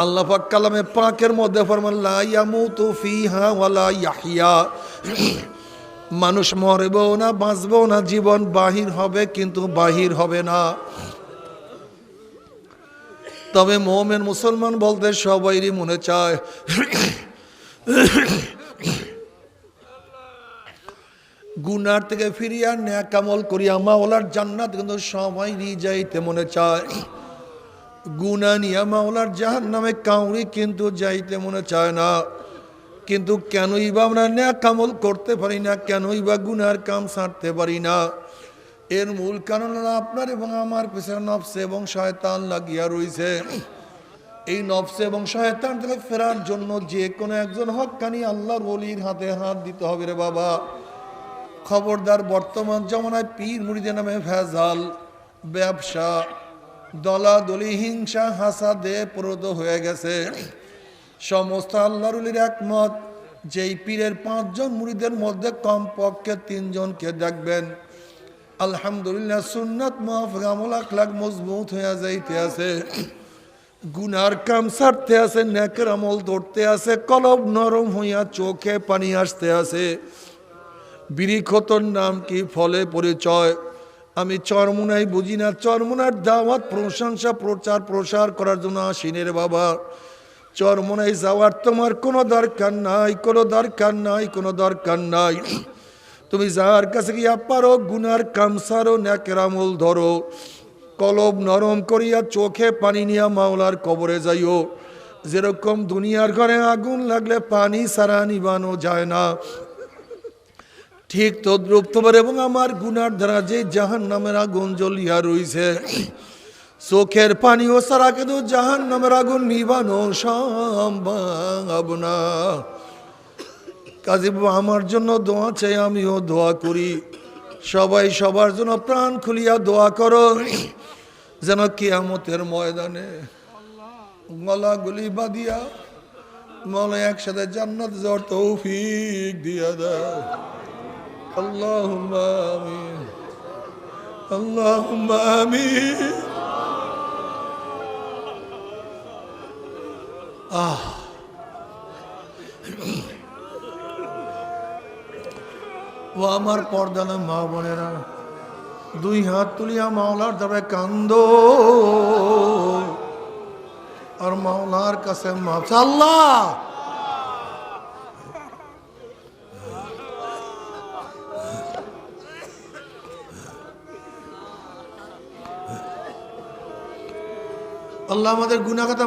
আল্লাহ পাক কালামে পাকের মধ্যে ফরমান লা ইয়ামুতু ফিহা ওয়ালা ইয়াহইয়া মানুষ মরবেও না বাঁচবেও না জীবন বাহির হবে কিন্তু বাহির হবে না তবে মুমিন মুসলমান বলতে সবাইরই মনে চায় গুনার থেকে ফিরিয়া নেক আমল করিয়া মাওলার জান্নাত কিন্তু সবাইরই যাইতে মনে চায় গুনাহ নিয়া মাওলার জাহান্নামে কাউরি কিন্তু যাইতে মনে চায় না কিন্তু কেনই বা আমরা নেক আমল করতে পারি না কেনই বা গুনার কাম ছাড়তে পারি না এর মূল কারণ হলো আপনার এবং আমার পেছনে নফস এবং শয়তান লাগিয়া রয়েছে এই নফস এবং শয়তান থেকে ফেরার জন্য যে কোনো একজন হক্কানি আল্লাহর ওলির হাতে হাত দিতে হবে রে বাবা খবরদার বর্তমান জামানায় পীর মুরিদের নামে ভেজাল ব্যবসা দলাদলি হিংসা হাসাদে প্রদ হয়ে গেছে সমস্ত আল্লাহর ওলির একমত যেই পীরের 5 জন মুরিদের মধ্যে কমপক্ষে 3 জনকে দেখবেন আলহামদুলিল্লাহ সুন্নাত মুআফিক আমল আখলাক মজবুত হয়ে যাইতে আছে গুনার কাম ছাড়তে আছে নেকের আমল ধরতে আছে কলব নরম হইয়া চোখে পানি আসতে আছে বিরিক্ষতর নাম কি ফলে পরিচয় আমি চরমুনাই বুঝি না, চরমুনার দাওয়াত প্রশংসা প্রচার প্রসার করার জন্য আসিনি রে বাবা। চরমুনাই যাওয়ার তোমার কোনো দরকার নাই, কোনো দরকার নাই, কোনো দরকার নাই। তুমি যার কাছে গিয়া পারো গুনার কামসারো নেকের আমল ধরো, কলব নরম করিয়া চোখে পানি নিয়া মাওলার কবরে যাইও। যেরকম দুনিয়ার ঘরে আগুন লাগলে পানি ছাড়া নিবানো যায় না, ঠিক তদ্রুপ তোমার এবং আমার গুনার দ্বারা যে জাহান নামের আগুন জ্বলিয়া রইছে, চোখের পানিও ছাড়া কিন্তু জাহান নামের আগুন নিবানো সম্ভব না। কাজী বাবা আমার জন্য দোয়া চাই, আমিও দোয়া করি। সবাই সবার জন্য প্রাণ খুলিয়া দোয়া করো, যেন কিয়ামতের ময়দানে গলাগুলি বাঁধিয়া মৌলা একসাথে জান্নাত যাওয়ার তৌফিক দিয়া দেয়। আল্লাহুম্মা আমিন, আল্লাহুম্মা আমিন। ও আমার পর্দানা মা বোনেরা, দুই হাত তুলিয়া মাওলার যাবে কান্দো আর মাওলার কাছে মাফ। আল্লাহ আল্লাহ আমাদের গুনাহ খাতা